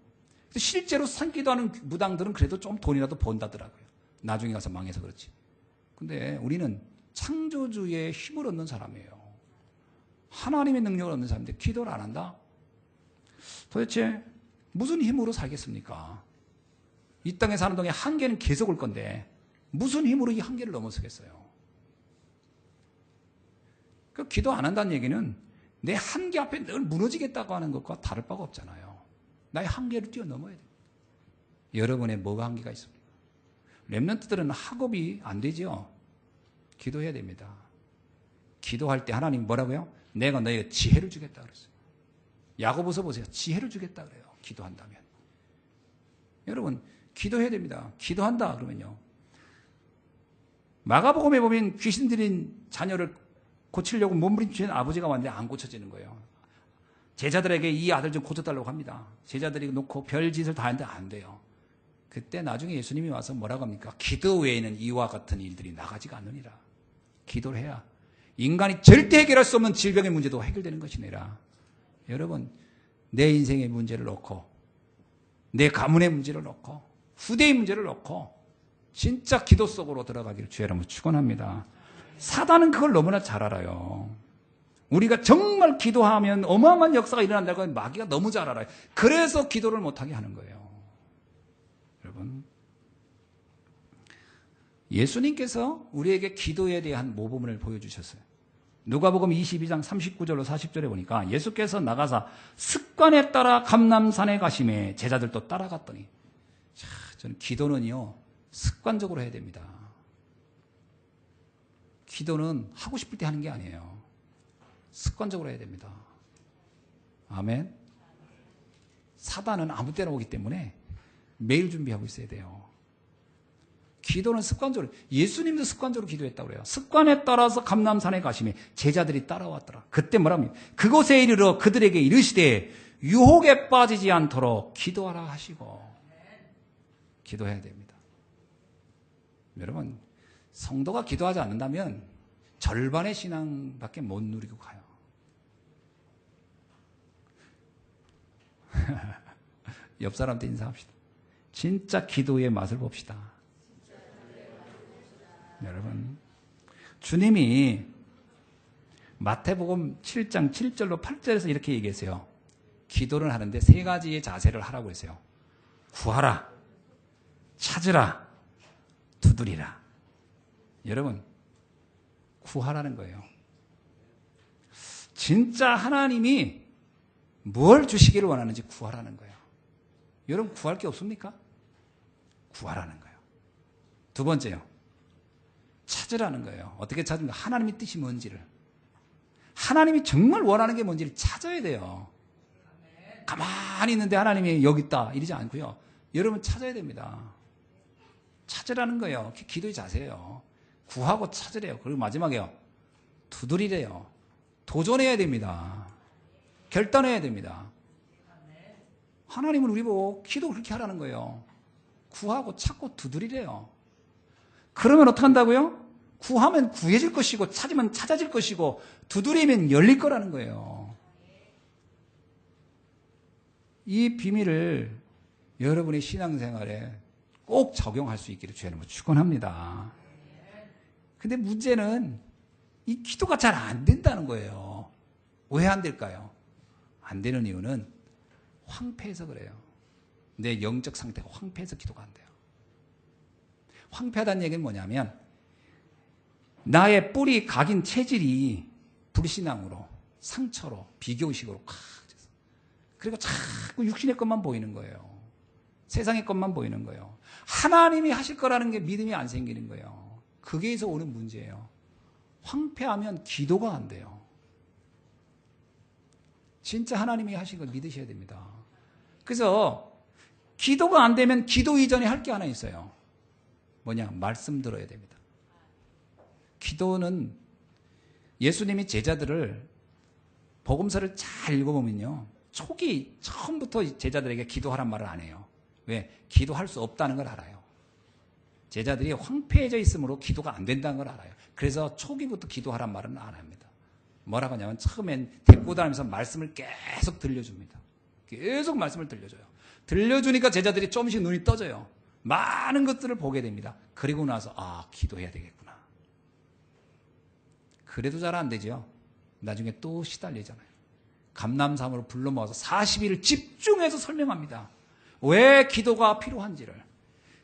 실제로 산기도하는 무당들은 그래도 좀 돈이라도 번다더라고요. 나중에 가서 망해서 그렇지. 근데 우리는 창조주의 힘을 얻는 사람이에요. 하나님의 능력을 얻는 사람인데 기도를 안 한다? 도대체 무슨 힘으로 살겠습니까? 이 땅에 사는 동안 한계는 계속 올 건데 무슨 힘으로 이 한계를 넘어서겠어요? 그 기도 안 한다는 얘기는 내 한계 앞에 늘 무너지겠다고 하는 것과 다를 바가 없잖아요. 나의 한계를 뛰어넘어야 돼요. 여러분의 뭐가 한계가 있습니까? 렘넌트들은 학업이 안 되죠. 기도해야 됩니다. 기도할 때 하나님 뭐라고요? 내가 너에게 지혜를 주겠다 그랬어요. 야고보서 보세요. 지혜를 주겠다 그래요. 기도한다면. 여러분, 기도해야 됩니다. 기도한다 그러면요. 마가복음에 보면 귀신 들인 자녀를 고치려고 몸부림치는 아버지가 왔는데 안 고쳐지는 거예요. 제자들에게 이 아들 좀 고쳐달라고 합니다. 제자들이 놓고 별짓을 다 하는데 안 돼요. 그때 나중에 예수님이 와서 뭐라고 합니까? 기도 외에는 이와 같은 일들이 나가지가 않느니라. 기도를 해야 인간이 절대 해결할 수 없는 질병의 문제도 해결되는 것이니라. 여러분, 내 인생의 문제를 놓고 내 가문의 문제를 놓고 후대의 문제를 놓고 진짜 기도 속으로 들어가기를 주의 이름으로 축원합니다. 사단은 그걸 너무나 잘 알아요. 우리가 정말 기도하면 어마어마한 역사가 일어난다고 마귀가 너무 잘 알아요. 그래서 기도를 못하게 하는 거예요. 여러분, 예수님께서 우리에게 기도에 대한 모범을 보여주셨어요. 누가복음 22장 39절로 40절에 보니까 예수께서 나가사 습관에 따라 감람산에 가심에 제자들도 따라갔더니, 자, 저는 기도는요 습관적으로 해야 됩니다. 기도는 하고 싶을 때 하는 게 아니에요. 습관적으로 해야 됩니다. 아멘. 사단은 아무 때나 오기 때문에 매일 준비하고 있어야 돼요. 기도는 습관적으로, 예수님도 습관적으로 기도했다고 그래요. 습관에 따라서 감람산에 가시며 제자들이 따라왔더라. 그때 뭐랍니까? 그곳에 이르러 그들에게 이르시되 유혹에 빠지지 않도록 기도하라 하시고. 기도해야 됩니다. 여러분, 성도가 기도하지 않는다면 절반의 신앙밖에 못 누리고 가요. 옆 사람한테 인사합시다. 진짜 기도의 맛을 봅시다. 여러분, 주님이 마태복음 7장 7절로 8절에서 이렇게 얘기했어요. 기도를 하는데 세 가지의 자세를 하라고 했어요. 구하라, 찾으라, 두드리라. 여러분, 구하라는 거예요. 진짜 하나님이 뭘 주시기를 원하는지 구하라는 거예요. 여러분, 구할 게 없습니까? 구하라는 거예요. 두 번째요, 찾으라는 거예요. 어떻게 찾는가? 하나님의 뜻이 뭔지를. 하나님이 정말 원하는 게 뭔지를 찾아야 돼요. 가만히 있는데 하나님이 여기 있다 이러지 않고요. 여러분 찾아야 됩니다. 찾으라는 거예요. 기도의 자세예요. 구하고 찾으래요. 그리고 마지막에요, 두드리래요. 도전해야 됩니다. 결단해야 됩니다. 하나님은 우리 보고 기도 그렇게 하라는 거예요. 구하고 찾고 두드리래요. 그러면 어떻게 한다고요? 구하면 구해질 것이고 찾으면 찾아질 것이고 두드리면 열릴 거라는 거예요. 이 비밀을 여러분의 신앙생활에 꼭 적용할 수 있기를 주의 이름으로 축원합니다. 근데 문제는 이 기도가 잘 안 된다는 거예요. 왜 안 될까요? 안 되는 이유는 황폐해서 그래요. 내 영적 상태가 황폐해서 기도가 안 돼요. 황폐하다는 얘기는 뭐냐면 나의 뿌리 각인 체질이 불신앙으로, 상처로, 비교의식으로 그리고 자꾸 육신의 것만 보이는 거예요. 세상의 것만 보이는 거예요. 하나님이 하실 거라는 게 믿음이 안 생기는 거예요. 그게에서 오는 문제예요. 황폐하면 기도가 안 돼요. 진짜 하나님이 하신 걸 믿으셔야 됩니다. 그래서 기도가 안 되면 기도 이전에 할 게 하나 있어요. 뭐냐? 말씀 들어야 됩니다. 기도는 예수님이 제자들을 복음서를 잘 읽어보면요, 초기 처음부터 제자들에게 기도하란 말을 안 해요. 왜? 기도할 수 없다는 걸 알아요. 제자들이 황폐해져 있으므로 기도가 안 된다는 걸 알아요. 그래서 초기부터 기도하란 말은 안 합니다. 뭐라고 하냐면 처음엔 데리고 다니면서 말씀을 계속 들려줍니다. 계속 말씀을 들려줘요. 들려주니까 제자들이 조금씩 눈이 떠져요. 많은 것들을 보게 됩니다. 그리고 나서 기도해야 되겠구나. 그래도 잘 안 되죠. 나중에 또 시달리잖아요. 감람산으로 불러 모아서 40일을 집중해서 설명합니다. 왜 기도가 필요한지를,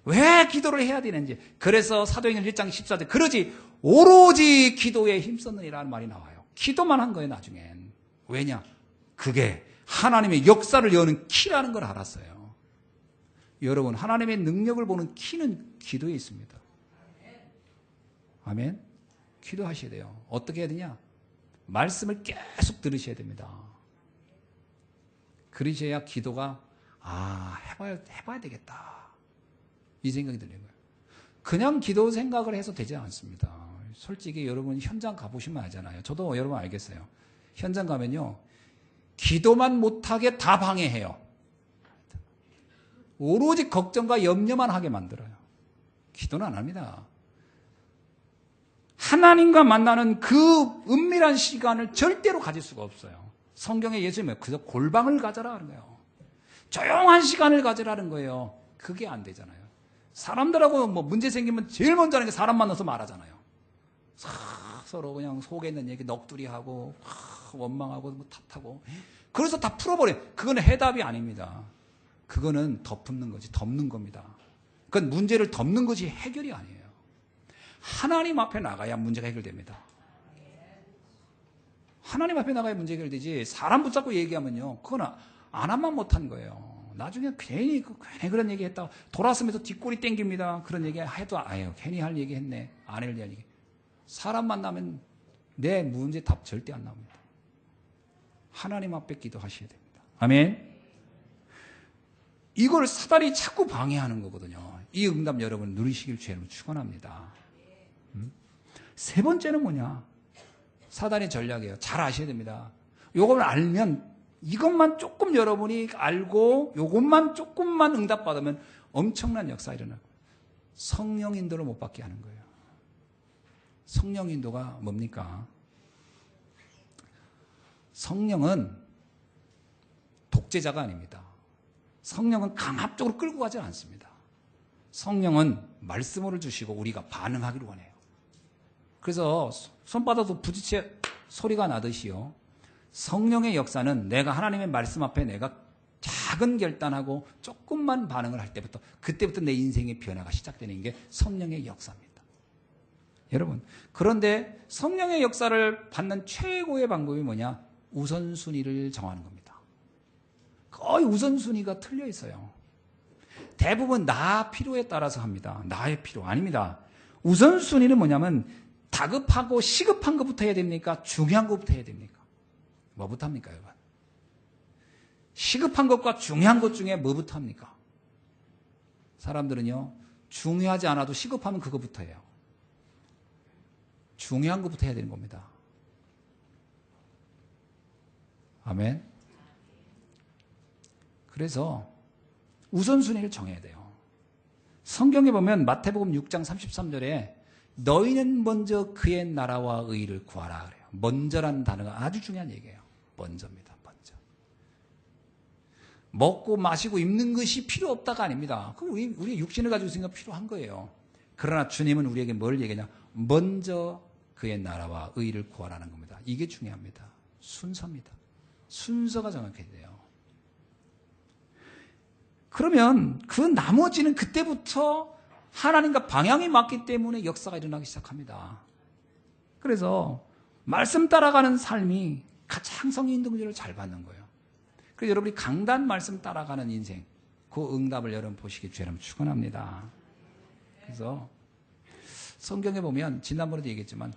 왜 기도를 해야 되는지. 그래서 사도행전 1장 14절, 그러지 오로지 기도에 힘썼느니라는 말이 나와요. 기도만 한 거예요, 나중엔. 왜냐? 그게 하나님의 역사를 여는 키라는 걸 알았어요. 여러분, 하나님의 능력을 보는 키는 기도에 있습니다. 아멘? 기도하셔야 돼요. 어떻게 해야 되냐? 말씀을 계속 들으셔야 됩니다. 그러셔야 기도가 해봐야 되겠다, 이 생각이 드는 거예요. 그냥 기도 생각을 해서 되지 않습니다. 솔직히 여러분 현장 가보시면 알잖아요. 저도 여러분 알겠어요. 현장 가면요, 기도만 못하게 다 방해해요. 오로지 걱정과 염려만 하게 만들어요. 기도는 안 합니다. 하나님과 만나는 그 은밀한 시간을 절대로 가질 수가 없어요. 성경에 예수님은 그저 골방을 가져라 하는 거예요. 조용한 시간을 가지라는 거예요. 그게 안 되잖아요. 사람들하고 문제 생기면 제일 먼저 하는 게 사람 만나서 말하잖아요. 서로 그냥 속에 있는 얘기 넋두리하고 원망하고 탓하고, 그래서 다 풀어버려요. 그거는 해답이 아닙니다. 그거는 덮는 거지, 덮는 겁니다. 그건 문제를 덮는 것이 해결이 아니에요. 하나님 앞에 나가야 문제가 해결됩니다. 하나님 앞에 나가야 문제 해결되지, 사람 붙잡고 얘기하면요, 그건 안 하면 못한 거예요. 나중에 괜히 그런 얘기 했다가 돌아서면서 뒷골이 땡깁니다. 그런 얘기 해도 아유 괜히 할 얘기 했네. 안 해야 얘기. 사람 만나면 내 문제 답 절대 안 나옵니다. 하나님 앞에 기도하셔야 됩니다. 아멘. 이걸 사단이 자꾸 방해하는 거거든요. 이 응답 여러분 누리시길 주님으로 축원합니다. 세 번째는 뭐냐? 사단의 전략이에요. 잘 아셔야 됩니다. 요걸 알면, 이것만 조금 여러분이 알고 요것만 조금만 응답받으면 엄청난 역사가 일어나고 성령 인도를 못 받게 하는 거예요. 성령 인도가 뭡니까? 성령은 독재자가 아닙니다. 성령은 강압적으로 끌고 가지 않습니다. 성령은 말씀을 주시고 우리가 반응하기를 원해요. 그래서 손바닥도 부딪혀 소리가 나듯이요, 성령의 역사는 내가 하나님의 말씀 앞에 내가 작은 결단하고 조금만 반응을 할 때부터, 그때부터 내 인생의 변화가 시작되는 게 성령의 역사입니다. 여러분, 그런데 성령의 역사를 받는 최고의 방법이 뭐냐? 우선순위를 정하는 겁니다. 거의 우선순위가 틀려 있어요. 대부분 나 필요에 따라서 합니다. 나의 필요 아닙니다. 우선순위는 뭐냐면 다급하고 시급한 것부터 해야 됩니까? 중요한 것부터 해야 됩니까? 뭐부터 합니까, 여러분? 시급한 것과 중요한 것 중에 뭐부터 합니까? 사람들은요, 중요하지 않아도 시급하면 그것부터 해요. 중요한 것부터 해야 되는 겁니다. 아멘. 그래서 우선순위를 정해야 돼요. 성경에 보면 마태복음 6장 33절에 너희는 먼저 그의 나라와 의를 구하라 그래요. 먼저라는 단어가 아주 중요한 얘기예요. 먼저입니다. 먼저. 먹고 마시고 입는 것이 필요 없다가 아닙니다. 그럼 우리 육신을 가지고 있으니까 필요한 거예요. 그러나 주님은 우리에게 뭘 얘기하냐? 먼저 그의 나라와 의를 구하라는 겁니다. 이게 중요합니다. 순서입니다. 순서가 정확해야 돼요. 그러면 그 나머지는 그때부터 하나님과 방향이 맞기 때문에 역사가 일어나기 시작합니다. 그래서 말씀 따라가는 삶이 가장 성령 인도 문제를 잘 받는 거예요. 그래서 여러분이 강단 말씀 따라가는 인생, 그 응답을 여러분 보시기 주님 축원합니다. 그래서 성경에 보면 지난번에도 얘기했지만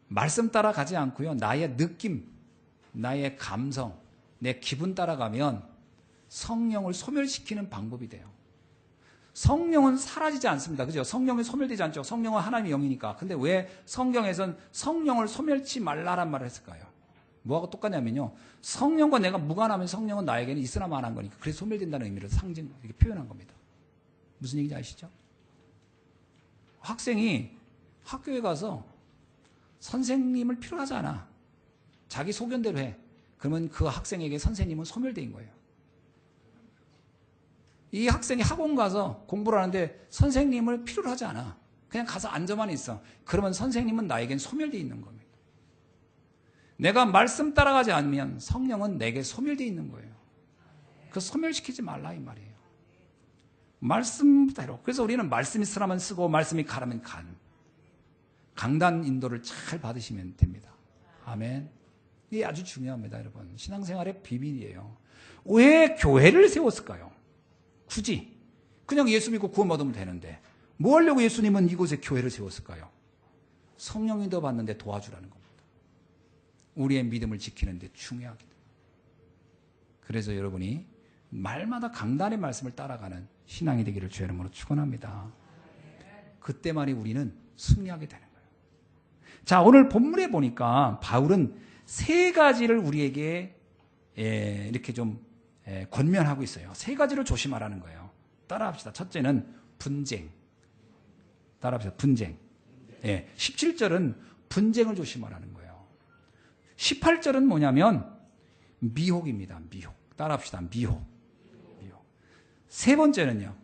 말씀 따라가지 않고요, 나의 느낌, 나의 감성, 내 기분 따라가면 성령을 소멸시키는 방법이 돼요. 성령은 사라지지 않습니다. 그죠? 성령이 소멸되지 않죠. 성령은 하나님의 영이니까. 근데 왜 성경에선 성령을 소멸치 말라란 말을 했을까요? 뭐하고 똑같냐면요, 성령과 내가 무관하면 성령은 나에게는 있으나 마나한 거니까, 그래서 소멸된다는 의미를 상징, 이렇게 표현한 겁니다. 무슨 얘기인지 아시죠? 학생이 학교에 가서 선생님을 필요하지 않아, 자기 소견대로 해. 그러면 그 학생에게 선생님은 소멸된 거예요. 이 학생이 학원 가서 공부를 하는데 선생님을 필요로 하지 않아. 그냥 가서 앉아만 있어. 그러면 선생님은 나에겐 소멸되어 있는 겁니다. 내가 말씀 따라가지 않으면 성령은 내게 소멸되어 있는 거예요. 그 소멸시키지 말라 이 말이에요. 말씀대로. 그래서 우리는 말씀이 쓰라면 쓰고 말씀이 가라면 간. 강단 인도를 잘 받으시면 됩니다. 아멘. 이게 아주 중요합니다, 여러분. 신앙생활의 비밀이에요. 왜 교회를 세웠을까요? 굳이 그냥 예수 믿고 구원받으면 되는데 뭐 하려고 예수님은 이곳에 교회를 세웠을까요? 성령 인도 받는데 도와주라는 겁니다. 우리의 믿음을 지키는 데 중요하게 됩니다. 그래서 여러분이 말마다 강단의 말씀을 따라가는 신앙이 되기를 주의 이름으로 축원합니다. 그때만이 우리는 승리하게 되는 거예요. 자, 오늘 본문에 보니까 바울은 세 가지를 우리에게 이렇게 좀 권면하고 있어요. 세 가지를 조심하라는 거예요. 따라합시다. 첫째는 분쟁. 따라합시다. 분쟁. 17절은 분쟁을 조심하라는 거예요. 18절은 뭐냐면 미혹입니다. 미혹. 따라합시다. 미혹. 세 번째는요,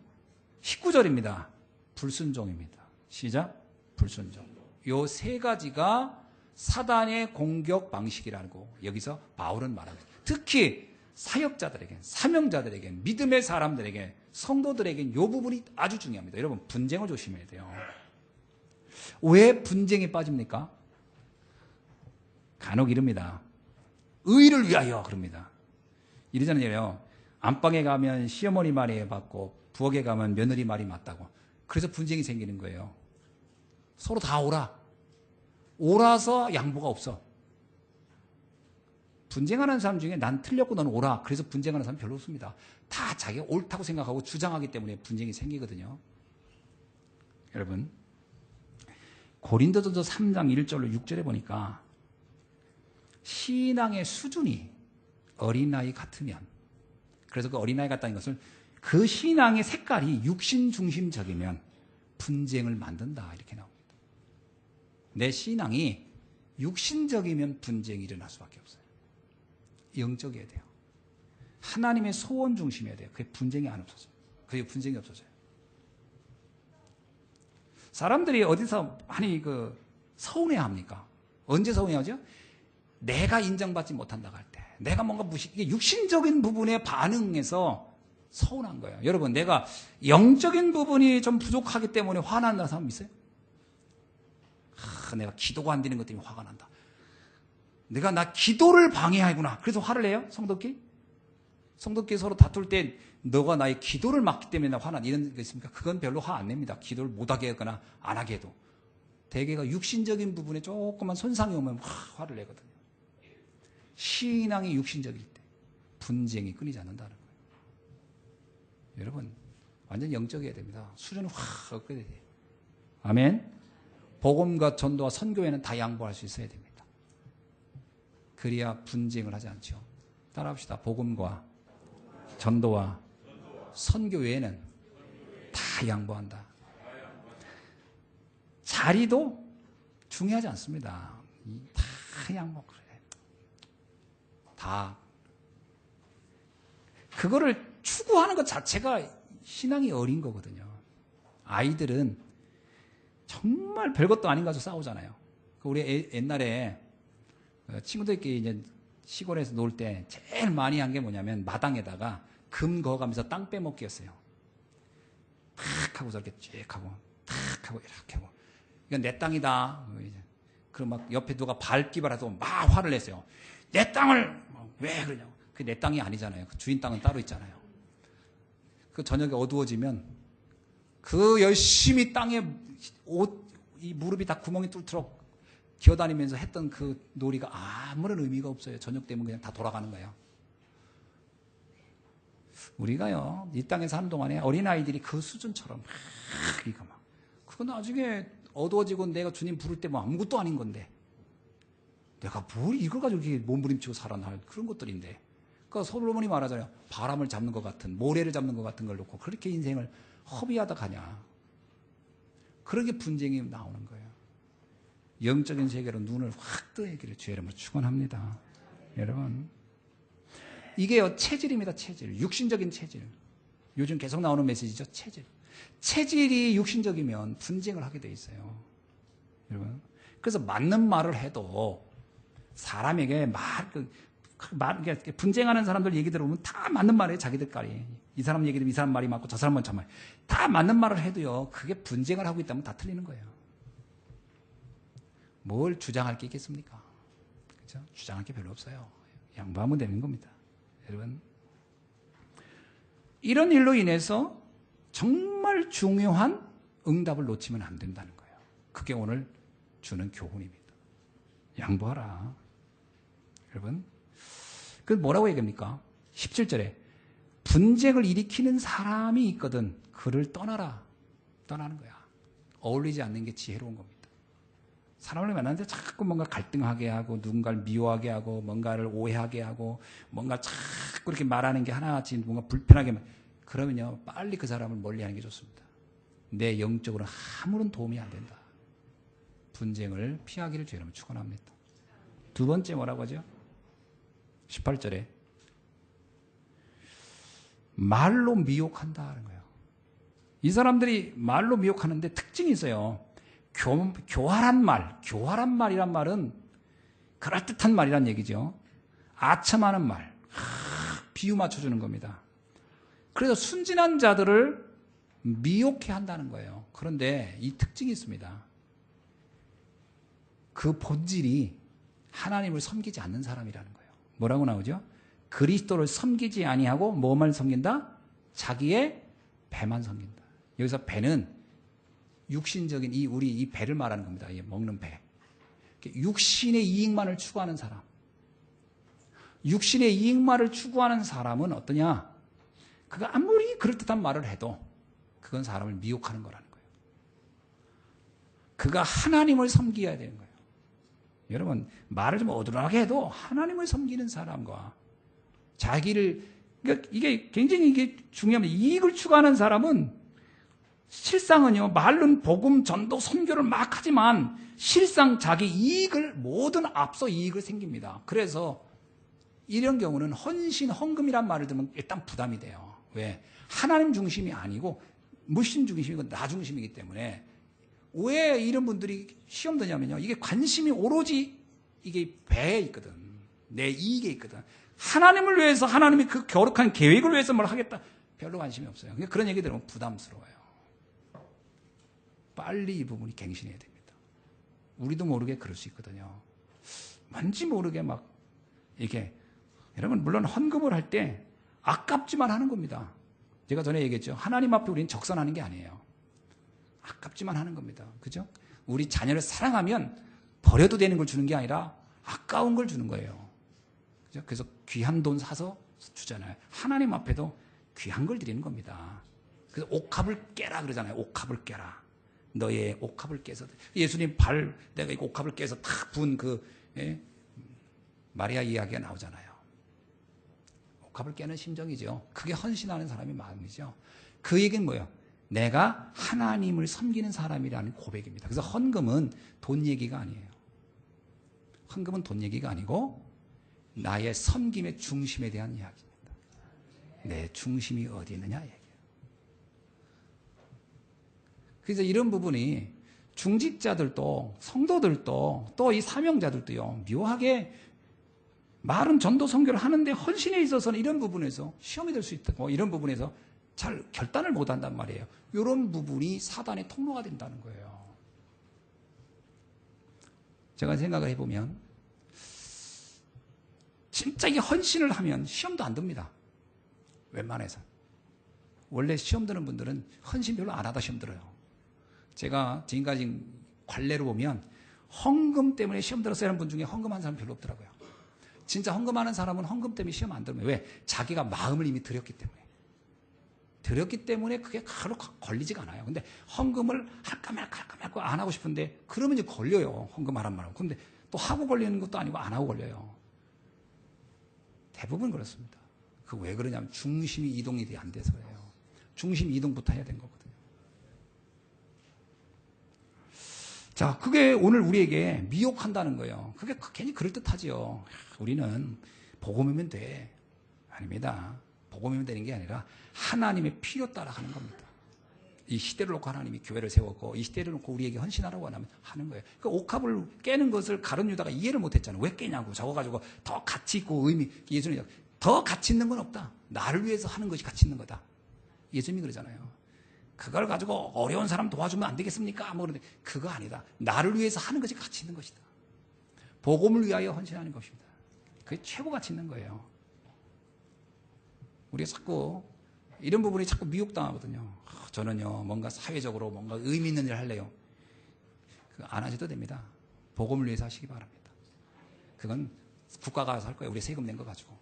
19절입니다. 불순종입니다. 시작. 불순종. 요 세 가지가 사단의 공격 방식이라고 여기서 바울은 말합니다. 특히 사역자들에게, 사명자들에게, 믿음의 사람들에게, 성도들에게 이 부분이 아주 중요합니다. 여러분, 분쟁을 조심해야 돼요. 왜 분쟁에 빠집니까? 간혹 이럽니다. 의를 위하여 그럽니다. 이러잖아요. 안방에 가면 시어머니 말이 맞고 부엌에 가면 며느리 말이 맞다고. 그래서 분쟁이 생기는 거예요. 서로 다 오라. 오라서 양보가 없어. 분쟁하는 사람 중에 난 틀렸고 너는 오라. 그래서 분쟁하는 사람 별로 없습니다. 다 자기가 옳다고 생각하고 주장하기 때문에 분쟁이 생기거든요. 여러분, 고린도전서 3장 1절로 6절에 보니까 신앙의 수준이 어린아이 같으면, 그래서 그 어린아이 같다는 것은 그 신앙의 색깔이 육신 중심적이면 분쟁을 만든다, 이렇게 나옵니다. 내 신앙이 육신적이면 분쟁이 일어날 수밖에 없어요. 영적이어야 돼요. 하나님의 소원 중심이어야 돼요. 그게 분쟁이 안 없어져요. 그게 분쟁이 없어져요. 사람들이 어디서 많이 서운해합니까? 언제 서운해하죠? 내가 인정받지 못한다고 할 때, 내가 뭔가 이게 육신적인 부분에 반응해서 서운한 거예요. 여러분, 내가 영적인 부분이 좀 부족하기 때문에 화난다는 사람 있어요? 내가 기도가 안 되는 것 때문에 화가 난다. 내가 나 기도를 방해하구나. 그래서 화를 내요? 성도끼리? 성도끼리 서로 다툴 때 너가 나의 기도를 막기 때문에 나 화난 이런 거 있습니까? 그건 별로 화 안 냅니다. 기도를 못하게 하거나 안 하게 해도. 대개가 육신적인 부분에 조금만 손상이 오면 화를 내거든요. 신앙이 육신적일 때 분쟁이 끊이지 않는다는 거예요. 여러분, 완전 영적이어야 됩니다. 수준을 확 얻게 돼요. 아멘. 복음과 전도와 선교회는 다 양보할 수 있어야 됩니다. 그래야 분쟁을 하지 않죠. 따라합시다. 복음과 전도와 선교회는 다 양보한다. 자리도 중요하지 않습니다. 다 양보. 다. 그거를 추구하는 것 자체가 신앙이 어린 거거든요. 아이들은 정말 별것도 아닌 가지고 싸우잖아요. 우리 옛날에 친구들끼리 이제 시골에서 놀 때 제일 많이 한 게 뭐냐면 마당에다가 금 그어가면서 땅 빼먹기였어요. 탁 하고 저렇게 쭉 하고 탁 하고 이렇게 하고 이건 내 땅이다. 그럼 막 옆에 누가 밟기바라도 막 화를 냈어요. 내 땅을 왜 그러냐고. 그게 내 땅이 아니잖아요. 그 주인 땅은 따로 있잖아요. 그 저녁에 어두워지면 그 열심히 땅에 이 무릎이 다 구멍이 뚫도록 기어다니면서 했던 그 놀이가 아무런 의미가 없어요. 저녁 되면 그냥 다 돌아가는 거예요. 우리가요, 이 땅에 사는 동안에 어린아이들이 그 수준처럼 그건 나중에 어두워지고 내가 주님 부를 때 뭐 아무것도 아닌 건데 내가 뭘 이걸 가지고 이렇게 몸부림치고 살아날 그런 것들인데. 그러니까 솔로몬이 말하잖아요. 바람을 잡는 것 같은, 모래를 잡는 것 같은 걸 놓고 그렇게 인생을 허비하다 가냐. 그런 게 분쟁이 나오는 거예요. 영적인 세계로 눈을 확 뜨기를 주의 이름으로 축원합니다. 여러분, 이게요, 체질입니다. 체질. 육신적인 체질. 요즘 계속 나오는 메시지죠. 체질. 체질이 육신적이면 분쟁을 하게 돼 있어요. 여러분, 그래서 맞는 말을 해도 사람에게 분쟁하는 사람들 얘기 들어보면 다 맞는 말이에요. 자기들끼리. 이 사람 얘기 들으면 이 사람 말이 맞고 저 사람은 저 말. 다 맞는 말을 해도요, 그게 분쟁을 하고 있다면 다 틀리는 거예요. 뭘 주장할 게 있겠습니까? 그렇죠? 주장할 게 별로 없어요. 양보하면 되는 겁니다. 여러분, 이런 일로 인해서 정말 중요한 응답을 놓치면 안 된다는 거예요. 그게 오늘 주는 교훈입니다. 양보하라. 여러분, 그 뭐라고 얘기합니까? 17절에 분쟁을 일으키는 사람이 있거든 그를 떠나라. 떠나는 거야. 어울리지 않는 게 지혜로운 겁니다. 사람을 만나는데 자꾸 뭔가 갈등하게 하고 누군가를 미워하게 하고 뭔가를 오해하게 하고 뭔가 자꾸 이렇게 말하는 게 하나같이 뭔가 불편하게 그러면요, 빨리 그 사람을 멀리하는 게 좋습니다. 내 영적으로 아무런 도움이 안 된다. 분쟁을 피하기를 주님은 축원합니다. 두 번째 뭐라고 하죠? 18절에 말로 미혹한다는 거예요. 이 사람들이 말로 미혹하는데 특징이 있어요. 교활한 말, 교활한 말이란 말은 그럴듯한 말이란 얘기죠. 아첨하는 말, 비유 맞춰주는 겁니다. 그래서 순진한 자들을 미혹해 한다는 거예요. 그런데 이 특징이 있습니다. 그 본질이 하나님을 섬기지 않는 사람이라는 거예요. 뭐라고 나오죠? 그리스도를 섬기지 아니하고 뭐만 섬긴다? 자기의 배만 섬긴다. 여기서 배는 육신적인 우리 이 배를 말하는 겁니다. 먹는 배. 육신의 이익만을 추구하는 사람. 육신의 이익만을 추구하는 사람은 어떠냐? 그가 아무리 그럴듯한 말을 해도 그건 사람을 미혹하는 거라는 거예요. 그가 하나님을 섬겨야 되는 거예요. 여러분, 말을 좀 어눌하게 해도 하나님을 섬기는 사람과 자기를, 그러니까 이게 굉장히 이게 중요합니다. 이익을 추구하는 사람은 실상은요, 말은 복음, 전도, 선교를 막 하지만 실상 자기 이익을, 모든 앞서 이익을 생깁니다. 그래서 이런 경우는 헌신, 헌금이란 말을 들으면 일단 부담이 돼요. 왜? 하나님 중심이 아니고 무신 중심이고 나 중심이기 때문에 왜 이런 분들이 시험 드냐면요. 이게 관심이 오로지 이게 배에 있거든. 내 이익에 있거든. 하나님을 위해서 하나님이 그 거룩한 계획을 위해서 뭘 하겠다. 별로 관심이 없어요. 그러니까 그런 얘기 들으면 부담스러워요. 빨리 이 부분이 갱신해야 됩니다. 우리도 모르게 그럴 수 있거든요. 뭔지 모르게 막 이렇게 여러분 물론 헌금을 할 때 아깝지만 하는 겁니다. 제가 전에 얘기했죠. 하나님 앞에 우리는 적선하는 게 아니에요. 아깝지만 하는 겁니다. 그죠? 우리 자녀를 사랑하면 버려도 되는 걸 주는 게 아니라 아까운 걸 주는 거예요. 그죠? 그래서 귀한 돈 사서 주잖아요. 하나님 앞에도 귀한 걸 드리는 겁니다. 그래서 옥합을 깨라 그러잖아요. 옥합을 깨라. 너의 옥합을 깨서. 예수님 발, 내가 이 옥합을 깨서 탁 부은 마리아 이야기가 나오잖아요. 옥합을 깨는 심정이죠. 그게 헌신하는 사람의 마음이죠. 그 얘기는 뭐예요? 내가 하나님을 섬기는 사람이라는 고백입니다. 그래서 헌금은 돈 얘기가 아니에요. 헌금은 돈 얘기가 아니고 나의 섬김의 중심에 대한 이야기입니다. 내 중심이 어디 있느냐 얘기예요. 그래서 이런 부분이 중직자들도 성도들도 또 이 사명자들도요. 묘하게 말은 전도 선교를 하는데 헌신에 있어서는 이런 부분에서 시험이 될 수 있다고 이런 부분에서 잘 결단을 못한단 말이에요. 이런 부분이 사단의 통로가 된다는 거예요. 제가 생각을 해보면 진짜 이게 헌신을 하면 시험도 안 듭니다. 웬만해서. 원래 시험 드는 분들은 헌신 별로 안 하다 시험 들어요. 제가 지금까지 관례로 보면 헌금 때문에 시험 들었어야 하는 분 중에 헌금한 사람 별로 없더라고요. 진짜 헌금하는 사람은 헌금 때문에 시험 안 들어요. 왜? 자기가 마음을 이미 드렸기 때문에. 드렸기 때문에 그게 바로 걸리지가 않아요. 근데 헌금을 할까 말까 안 하고 싶은데 그러면 이제 걸려요. 헌금하란 말하고. 근데 또 하고 걸리는 것도 아니고 안 하고 걸려요. 대부분 그렇습니다. 그 왜 그러냐면 중심이 이동이 안 돼서예요. 중심 이동부터 해야 된 거거든요. 자, 그게 오늘 우리에게 미혹한다는 거예요. 그게 괜히 그럴듯하지요. 우리는 복음이면 돼. 아닙니다. 복음이면 되는 게 아니라 하나님의 필요 따라 하는 겁니다. 이 시대를 놓고 하나님이 교회를 세웠고 이 시대를 놓고 우리에게 헌신하라고 하는 거예요. 그 옥합을 깨는 것을 가룟 유다가 이해를 못했잖아요. 왜 깨냐고. 저거 가지고 더 가치 있고 예수님이 더 가치 있는 건 없다. 나를 위해서 하는 것이 가치 있는 거다. 예수님이 그러잖아요. 그걸 가지고 어려운 사람 도와주면 안 되겠습니까? 뭐 그런데 그거 아니다. 나를 위해서 하는 것이 가치 있는 것이다. 복음을 위하여 헌신하는 것입니다. 그게 최고 가치 있는 거예요. 우리가 자꾸 이런 부분이 자꾸 미혹당하거든요. 저는요 뭔가 사회적으로 뭔가 의미 있는 일을 할래요. 그거 안 하셔도 됩니다. 복음을 위해서 하시기 바랍니다. 그건 국가가 알아서 할 거예요. 우리 세금 낸 거 가지고.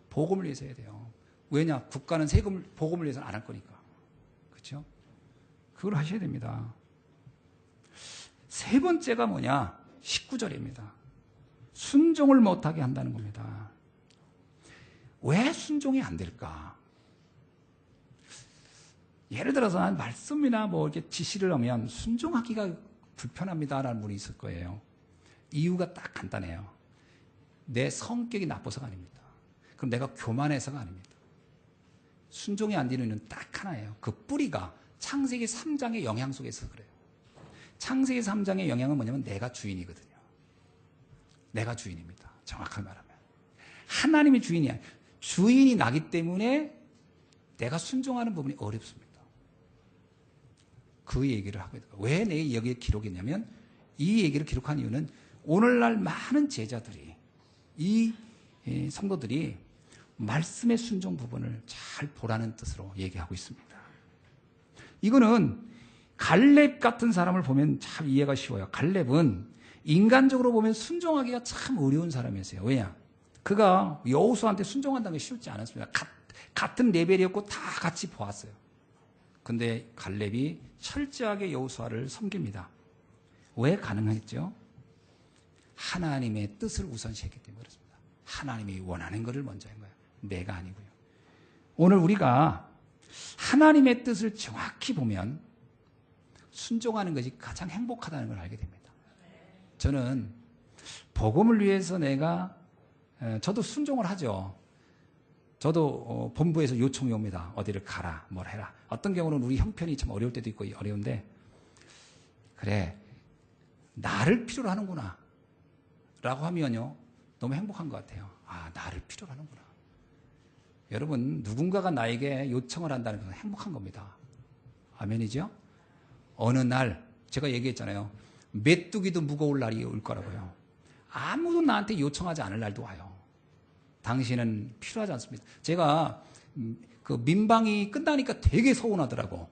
복음을 위해서 해야 돼요. 왜냐? 국가는 복음을 위해서는 안 할 거니까. 그렇죠? 그걸 하셔야 됩니다. 세 번째가 뭐냐? 19절입니다. 순종을 못하게 한다는 겁니다. 왜 순종이 안 될까? 예를 들어서 난 말씀이나 뭐 이렇게 지시를 하면 순종하기가 불편합니다라는 분이 있을 거예요. 이유가 딱 간단해요. 내 성격이 나빠서가 아닙니다. 그럼 내가 교만해서가 아닙니다. 순종이 안 되는 이유는 딱 하나예요. 그 뿌리가 창세기 3장의 영향 속에서 그래요. 창세기 3장의 영향은 뭐냐면 내가 주인이거든요. 내가 주인입니다. 정확하게 말하면. 하나님이 주인이야. 주인이 나기 때문에 내가 순종하는 부분이 어렵습니다. 그 얘기를 하고 있다. 왜 내 여기에 기록했냐면 이 얘기를 기록한 이유는 오늘날 많은 제자들이 이 성도들이 말씀의 순종 부분을 잘 보라는 뜻으로 얘기하고 있습니다. 이거는 갈렙 같은 사람을 보면 참 이해가 쉬워요. 갈렙은 인간적으로 보면 순종하기가 참 어려운 사람이었어요. 왜냐? 그가 여호수아한테 순종한다는 게 쉽지 않았습니다. 같은 레벨이었고 다 같이 보았어요. 근데 갈렙이 철저하게 여호수아를 섬깁니다. 왜 가능했죠? 하나님의 뜻을 우선시했기 때문에 그렇습니다. 하나님이 원하는 것을 먼저 한 거예요. 내가 아니고요. 오늘 우리가 하나님의 뜻을 정확히 보면 순종하는 것이 가장 행복하다는 걸 알게 됩니다. 저는 복음을 위해서 저도 순종을 하죠. 저도 본부에서 요청이 옵니다. 어디를 가라, 뭘 해라. 어떤 경우는 우리 형편이 참 어려울 때도 있고 어려운데 그래, 나를 필요로 하는구나 라고 하면요 너무 행복한 것 같아요. 아, 나를 필요로 하는구나. 여러분, 누군가가 나에게 요청을 한다는 건 행복한 겁니다. 아멘이죠? 어느 날 제가 얘기했잖아요. 메뚜기도 무거울 날이 올 거라고요. 아무도 나한테 요청하지 않을 날도 와요. 당신은 필요하지 않습니다. 제가 그 민방위 끝나니까 되게 서운하더라고.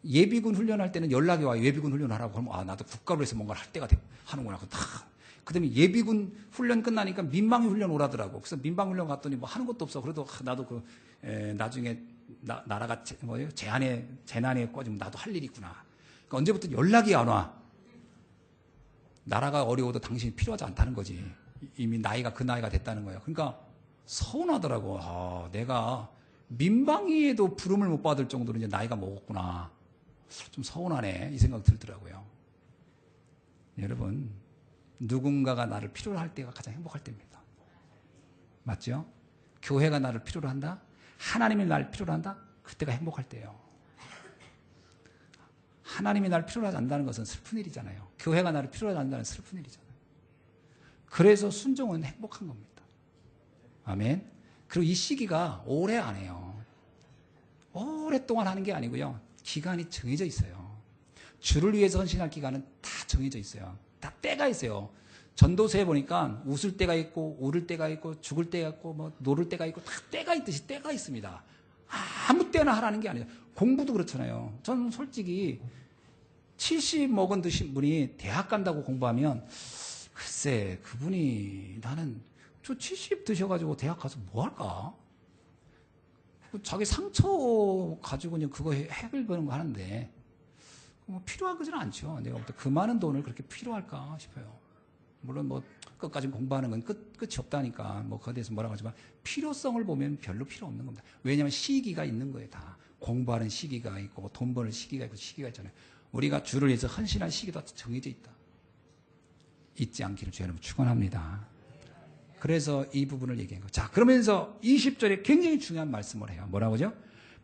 예비군 훈련할 때는 연락이 와요. 예비군 훈련하라고 하면 아, 나도 국가로 해서 뭔가를 할 때가 하는구나. 그다음에 예비군 훈련 끝나니까 민방위 훈련 오라더라고. 그래서 민방위 훈련 갔더니 뭐 하는 것도 없어. 그래도 나도 나중에 나라가 재난에 꺼지면 나도 할 일이 있구나. 그러니까 언제부터 연락이 안 와. 나라가 어려워도 당신이 필요하지 않다는 거지. 이미 그 나이가 됐다는 거예요. 그러니까 서운하더라고. 아, 내가 민방위에도 부름을 못 받을 정도로 이제 나이가 먹었구나. 좀 서운하네. 이 생각 들더라고요. 여러분, 누군가가 나를 필요로 할 때가 가장 행복할 때입니다. 맞죠? 교회가 나를 필요로 한다? 하나님이 나를 필요로 한다? 그때가 행복할 때예요. 하나님이 나를 필요로 하지 않는다는 것은 슬픈 일이잖아요. 교회가 나를 필요로 하지 않는다는 슬픈 일이잖아요. 그래서 순종은 행복한 겁니다. 아멘. 그리고 이 시기가 오래 안 해요. 오랫동안 하는 게 아니고요. 기간이 정해져 있어요. 주를 위해서 헌신할 기간은 다 정해져 있어요. 다 때가 있어요. 전도서에 보니까 웃을 때가 있고 울을 때가 있고 죽을 때가 있고 뭐 노를 때가 있고 다 때가 있듯이 때가 있습니다. 아무 때나 하라는 게 아니에요. 공부도 그렇잖아요. 저는 솔직히 70 먹은 드신 분이 대학 간다고 공부하면 글쎄 그분이 나는 저 70 드셔가지고 대학 가서 뭐 할까? 자기 상처 가지고 그냥 그거 해결되는 거 하는데 뭐 필요한 거지는 않죠. 내가 볼 때 그 많은 돈을 그렇게 필요할까 싶어요. 물론 뭐 끝까지 공부하는 건 끝이 없다니까 뭐 거기에 대해서 뭐라고 하지만 필요성을 보면 별로 필요 없는 겁니다. 왜냐하면 시기가 있는 거예요. 다 공부하는 시기가 있고 돈 버는 시기가 있고 시기가 있잖아요. 우리가 주를 위해서 헌신할 시기도 정해져 있다. 잊지 않기를 주의 이름으로 축원합니다. 그래서 이 부분을 얘기한 거예요. 자, 그러면서 20절에 굉장히 중요한 말씀을 해요. 뭐라고죠?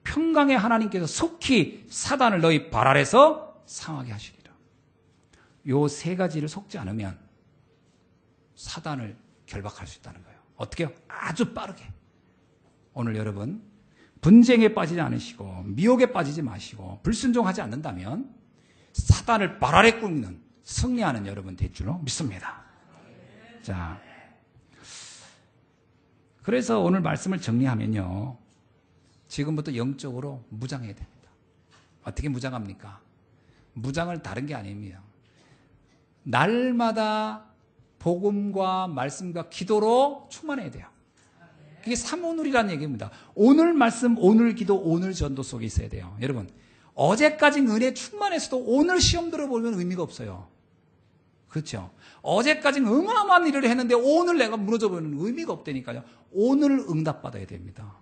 평강의 하나님께서 속히 사단을 너희 발 아래서 상하게 하시리라. 요 세 가지를 속지 않으면 사단을 결박할 수 있다는 거예요. 어떻게요? 아주 빠르게. 오늘 여러분 분쟁에 빠지지 않으시고 미혹에 빠지지 마시고 불순종하지 않는다면 사단을 발 아래 꿇는 승리하는 여러분 될 줄로 믿습니다. 자, 그래서 오늘 말씀을 정리하면요. 지금부터 영적으로 무장해야 됩니다. 어떻게 무장합니까? 무장을 다른 게 아닙니다. 날마다 복음과 말씀과 기도로 충만해야 돼요. 그게 삼오늘이라는 얘기입니다. 오늘 말씀, 오늘 기도, 오늘 전도 속에 있어야 돼요. 여러분, 어제까지 은혜 충만했어도 오늘 시험 들어보면 의미가 없어요. 그렇죠? 어제까지는 어마어마한 일을 했는데 오늘 내가 무너져버리는 의미가 없다니까요. 오늘 응답받아야 됩니다.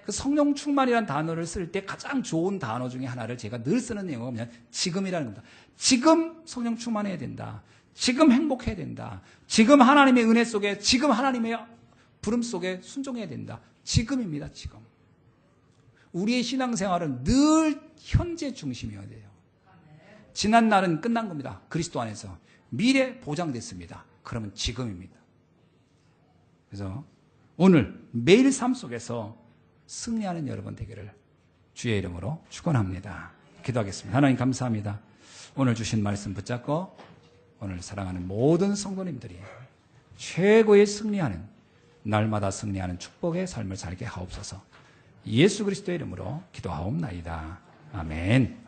그 성령 충만이라는 단어를 쓸 때 가장 좋은 단어 중에 하나를 제가 늘 쓰는 영어가 뭐냐면 지금이라는 겁니다. 지금 성령 충만해야 된다. 지금 행복해야 된다. 지금 하나님의 은혜 속에, 지금 하나님의 부름 속에 순종해야 된다. 지금입니다. 지금. 우리의 신앙생활은 늘 현재 중심이어야 돼요. 지난 날은 끝난 겁니다. 그리스도 안에서. 미래 보장됐습니다. 그러면 지금입니다. 그래서 오늘 매일 삶 속에서 승리하는 여러분 되기를 주의 이름으로 축원합니다. 기도하겠습니다. 하나님 감사합니다. 오늘 주신 말씀 붙잡고 오늘 사랑하는 모든 성도님들이 최고의 승리하는, 날마다 승리하는 축복의 삶을 살게 하옵소서. 예수 그리스도의 이름으로 기도하옵나이다. 아멘.